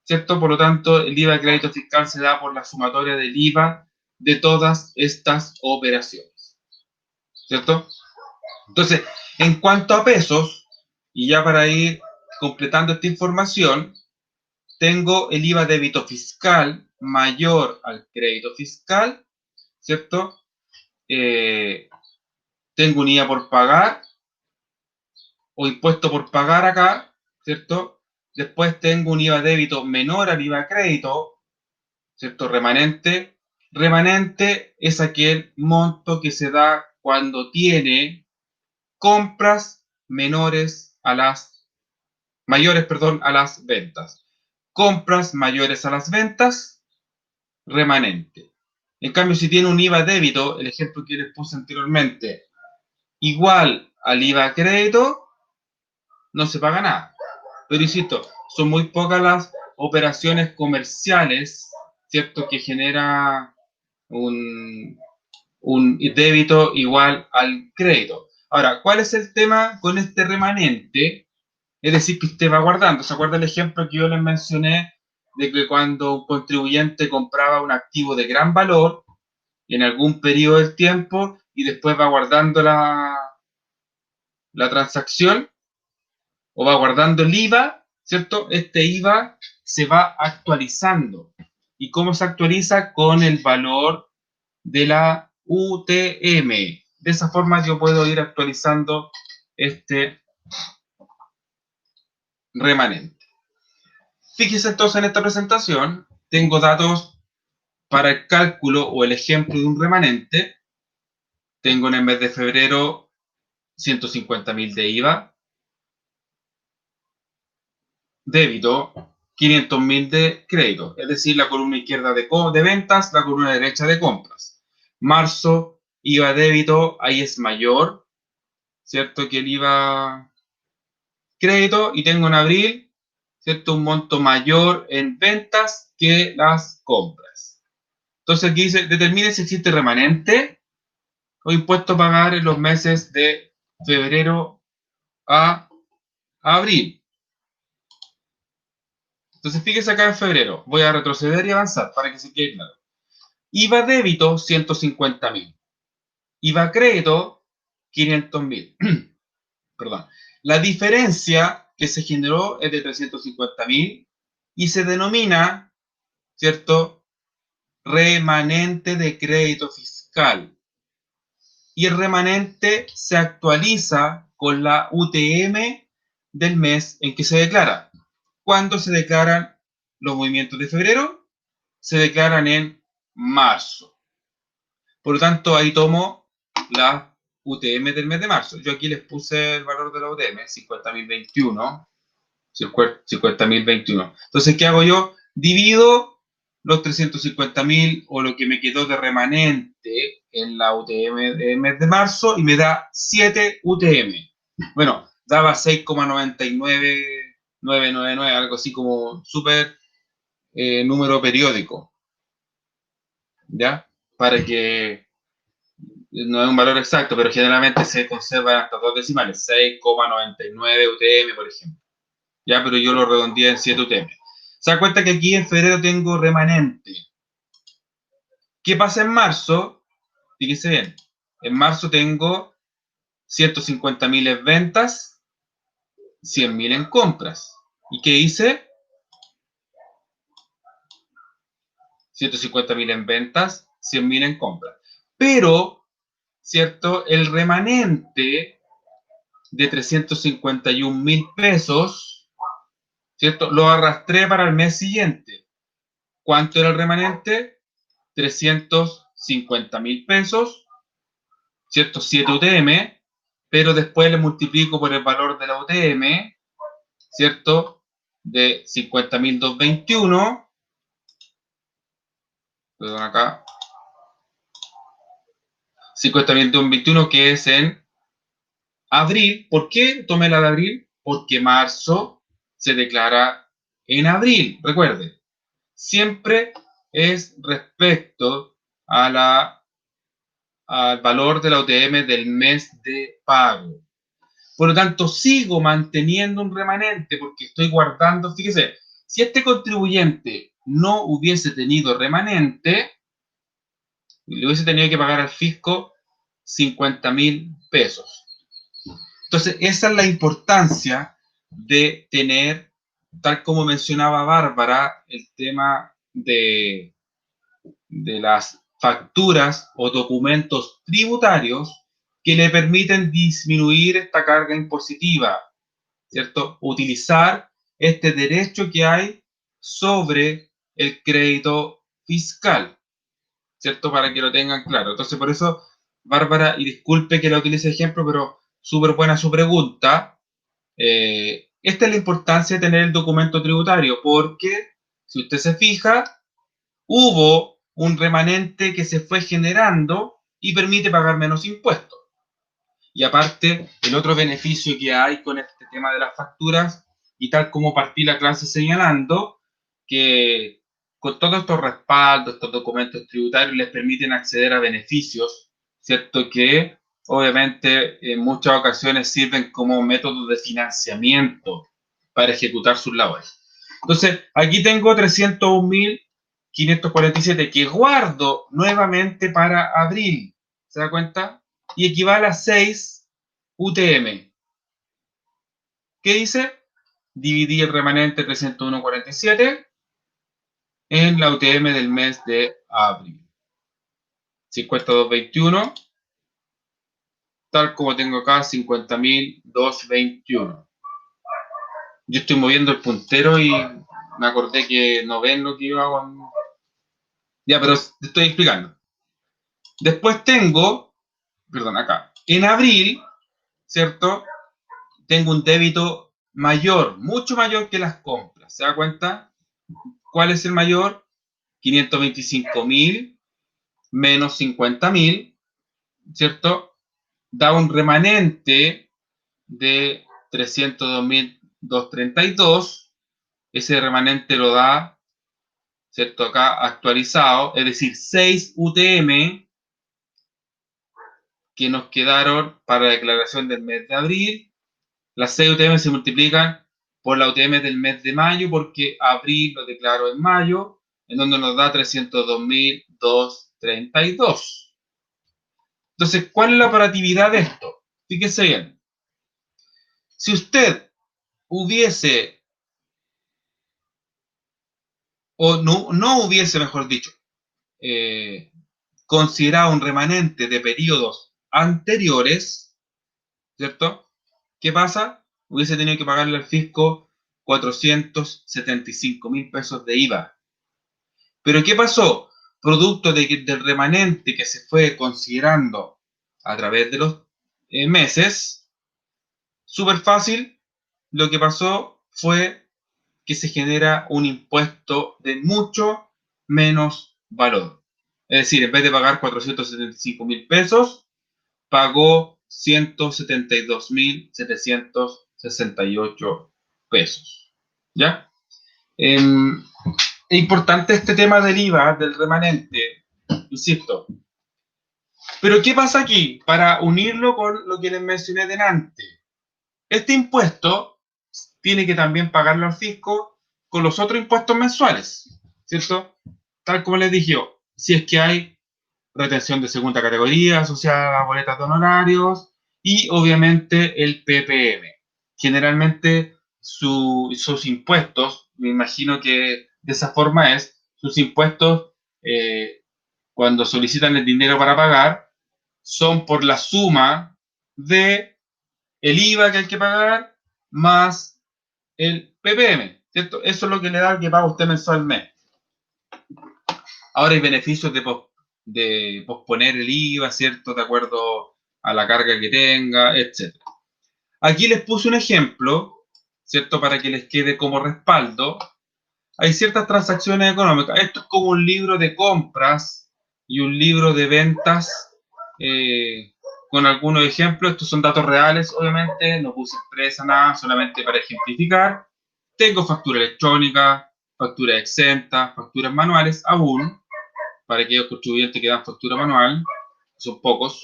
¿cierto? Por lo tanto, el IVA de crédito fiscal se da por la sumatoria del IVA de todas estas operaciones, ¿cierto? Entonces, en cuanto a pesos, y ya para ir completando esta información, tengo el IVA débito fiscal mayor al crédito fiscal, ¿cierto? Tengo un IVA por pagar o impuesto por pagar acá, ¿cierto? Después tengo un IVA débito menor al IVA crédito, ¿cierto? Remanente. Remanente es aquel monto que se da cuando tiene compras menores a las mayores, perdón, a las ventas. Compras mayores a las ventas, remanente. En cambio, si tiene un IVA débito, el ejemplo que les puse anteriormente, igual al IVA crédito, no se paga nada. Pero insisto, son muy pocas las operaciones comerciales, ¿cierto? Que genera un débito igual al crédito. Ahora, ¿cuál es el tema con este remanente? Es decir, que usted va guardando. ¿Se acuerda el ejemplo que yo les mencioné de que cuando un contribuyente compraba un activo de gran valor en algún periodo del tiempo y después va guardando la transacción o va guardando el IVA, ¿cierto? Este IVA se va actualizando. ¿Y cómo se actualiza? Con el valor de la UTM. De esa forma yo puedo ir actualizando este remanente. Fíjese entonces en esta presentación, tengo datos para el cálculo o el ejemplo de un remanente. Tengo en el mes de febrero 150.000 de IVA, débito 500.000 de crédito, es decir, la columna izquierda de ventas, la columna derecha de compras. Marzo, IVA débito, ahí es mayor, ¿cierto? Que el IVA crédito, y tengo en abril, ¿cierto? Un monto mayor en ventas que las compras. Entonces aquí dice, determine si existe remanente o impuesto a pagar en los meses de febrero a abril. Entonces fíjese acá en febrero, voy a retroceder y avanzar para que se quede claro. IVA débito, 150.000. IVA crédito, 500.000. Perdón. La diferencia que se generó es de 350.000 y se denomina, ¿cierto? Remanente de crédito fiscal. Y el remanente se actualiza con la UTM del mes en que se declara. ¿Cuándo se declaran los movimientos de febrero? Se declaran en marzo. Por lo tanto, ahí tomo la UTM del mes de marzo. Yo aquí les puse el valor de la UTM, 50.021. 50.021. Entonces, ¿qué hago yo? Divido los 350.000 o lo que me quedó de remanente en la UTM del mes de marzo y me da 7 UTM. Bueno, daba 6,99999, algo así como súper número periódico. ¿Ya? Para que no es un valor exacto, pero generalmente se conservan hasta dos decimales, 6,99 UTM, por ejemplo. Ya, pero yo lo redondeé en 7 UTM. Se da cuenta que aquí en febrero tengo remanente. ¿Qué pasa en marzo? Fíjense bien. En marzo tengo 150.000 en ventas, 100.000 en compras. ¿Y qué hice? 150.000 en ventas, 100.000 en compras. Pero, ¿cierto? El remanente de 351.000 pesos, ¿cierto? Lo arrastré para el mes siguiente. ¿Cuánto era el remanente? 350.000 pesos, ¿cierto? 7 UTM, pero después le multiplico por el valor de la UTM, ¿cierto? De 50.221, perdón acá, 50.221 que es en abril. ¿Por qué tomé la de abril? Porque marzo se declara en abril, recuerde, siempre es respecto a al valor de la UTM del mes de pago. Por lo tanto, sigo manteniendo un remanente porque estoy guardando. Fíjese, si este contribuyente no hubiese tenido remanente, le hubiese tenido que pagar al fisco 50.000 pesos. Entonces, esa es la importancia de tener, tal como mencionaba Bárbara, el tema de las facturas o documentos tributarios que le permiten disminuir esta carga impositiva, ¿cierto? Utilizar este derecho que hay sobre el crédito fiscal, ¿cierto? Para que lo tengan claro. Entonces, por eso, Bárbara, y disculpe que la utilice de ejemplo, pero súper buena su pregunta. Esta es la importancia de tener el documento tributario, porque si usted se fija, hubo un remanente que se fue generando y permite pagar menos impuestos. Y aparte, el otro beneficio que hay con este tema de las facturas, y tal como partí la clase señalando, que con todos estos respaldos, estos documentos tributarios les permiten acceder a beneficios, ¿cierto? Que obviamente en muchas ocasiones sirven como método de financiamiento para ejecutar sus labores. Entonces, aquí tengo 301.547 que guardo nuevamente para abril. ¿Se da cuenta? Y equivale a 6 UTM. ¿Qué dice? Dividí el remanente 301.47 en la UTM del mes de abril. 52.21, tal como tengo acá, 50.221. Yo estoy moviendo el puntero y me acordé que no ven lo que yo hago. Ya, pero te estoy explicando. Después tengo, perdón, acá, en abril, ¿cierto? Tengo un débito mayor, mucho mayor que las compras. ¿Se da cuenta? ¿Cuál es el mayor? 525.000 menos 50.000, ¿cierto? Da un remanente de 302.232. Ese remanente lo da, ¿cierto? Acá actualizado, es decir, 6 UTM que nos quedaron para la declaración del mes de abril. Las 6 UTM se multiplican por la UTM del mes de mayo, porque abril lo declaro en mayo, en donde nos da 302.232. Entonces, ¿cuál es la operatividad de esto? Fíjese bien. Si usted hubiese, o no hubiese, mejor dicho, considerado un remanente de periodos anteriores, ¿cierto? ¿Qué pasa? Hubiese tenido que pagarle al fisco 475.000 pesos de IVA. ¿Pero qué pasó? Producto del remanente que se fue considerando a través de los meses, súper fácil, lo que pasó fue que se genera un impuesto de mucho menos valor. Es decir, en vez de pagar 475.000 pesos, pagó 172.768 pesos. ¿Ya? Es importante este tema del IVA, del remanente, insisto. Pero ¿qué pasa aquí? Para unirlo con lo que les mencioné delante, este impuesto tiene que también pagarlo al fisco con los otros impuestos mensuales, ¿cierto? Tal como les dije yo, si es que hay retención de segunda categoría asociada a boletas de honorarios y obviamente el PPM. Generalmente sus impuestos, me imagino que de esa forma es, sus impuestos cuando solicitan el dinero para pagar son por la suma de el IVA que hay que pagar, más el PPM, ¿cierto? Eso es lo que le da que paga usted mensualmente. Ahora hay beneficios de posponer el IVA, ¿cierto? De acuerdo a la carga que tenga, etc. Aquí les puse un ejemplo, ¿cierto? Para que les quede como respaldo. Hay ciertas transacciones económicas. Esto es como un libro de compras y un libro de ventas con algunos ejemplos. Estos son datos reales, obviamente. No puse empresa, nada, solamente para ejemplificar. Tengo factura electrónica, factura exenta, facturas manuales, aún, para aquellos contribuyentes que dan factura manual. Son pocos,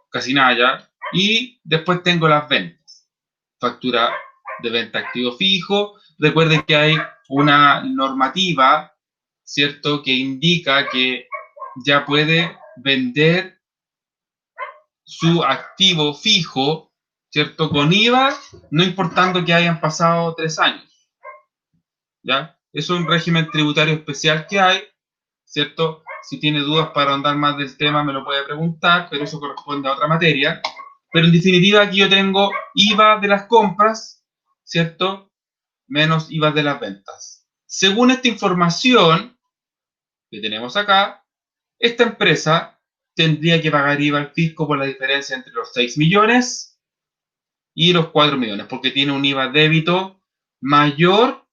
casi nada ya. Y después tengo las ventas. Factura de venta activo fijo. Recuerden que hay una normativa, ¿cierto?, que indica que ya puede vender su activo fijo, ¿cierto?, con IVA, no importando que hayan pasado 3 años. ¿Ya? Es un régimen tributario especial que hay, ¿cierto? Si tiene dudas para ahondar más del tema me lo puede preguntar, pero eso corresponde a otra materia. Pero en definitiva aquí yo tengo IVA de las compras, ¿cierto?, menos IVA de las ventas. Según esta información que tenemos acá, esta empresa tendría que pagar IVA al fisco por la diferencia entre los 6 millones y los 4 millones, porque tiene un IVA débito mayor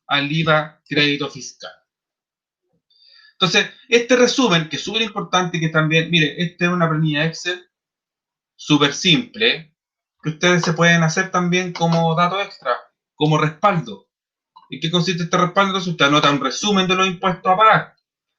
al IVA crédito fiscal. Entonces, este resumen, que es súper importante, que también, mire, esta es una planilla Excel súper simple, que ustedes se pueden hacer también como dato extra, como respaldo. ¿En qué consiste este respaldo? Usted anota un resumen de los impuestos a pagar.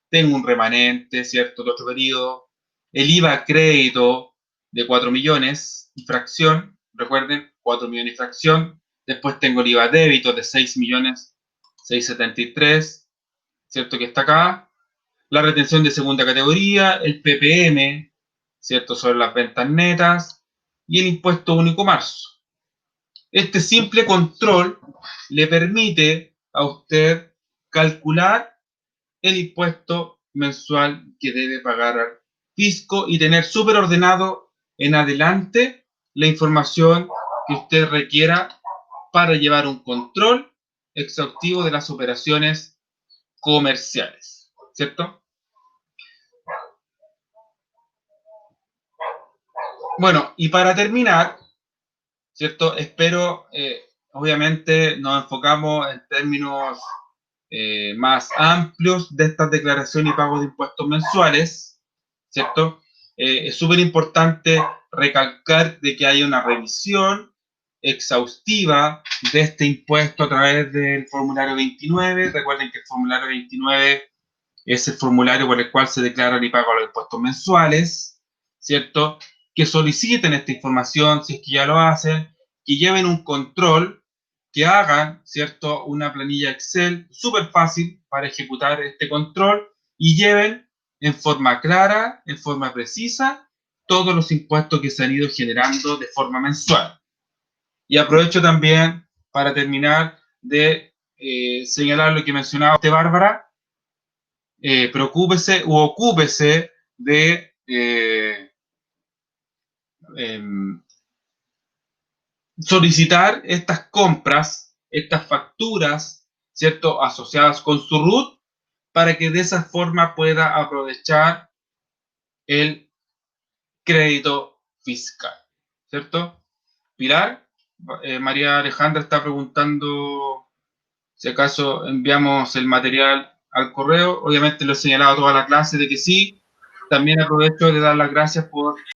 Tengo un remanente, ¿cierto?, de otro periodo. El IVA crédito de 4 millones y fracción. Recuerden, 4 millones y fracción. Después tengo el IVA débito de 6 millones 673, ¿cierto?, que está acá. La retención de segunda categoría, el PPM, ¿cierto?, sobre las ventas netas, y el impuesto único marzo. Este simple control le permite a usted calcular el impuesto mensual que debe pagar al fisco y tener súper ordenado en adelante la información que usted requiera para llevar un control exhaustivo de las operaciones comerciales, ¿cierto? Bueno, y para terminar, ¿cierto? Espero, obviamente nos enfocamos en términos más amplios de estas declaraciones y pagos de impuestos mensuales, ¿cierto? Es súper importante recalcar de que haya una revisión exhaustiva de este impuesto a través del formulario 29. Recuerden que el formulario 29 es el formulario por el cual se declaran y pagan los impuestos mensuales, ¿cierto? Que soliciten esta información si es que ya lo hacen, que lleven un control, que hagan, ¿cierto?, una planilla Excel súper fácil para ejecutar este control y lleven en forma clara, en forma precisa, todos los impuestos que se han ido generando de forma mensual. Y aprovecho también para terminar de señalar lo que mencionaba usted, Bárbara. Preocúpese u ocúpese de solicitar estas compras, estas facturas, ¿cierto?, asociadas con su RUT, para que de esa forma pueda aprovechar el crédito fiscal, ¿cierto? Pilar, María Alejandra está preguntando si acaso enviamos el material al correo. Obviamente lo he señalado toda la clase de que sí. También aprovecho de dar las gracias por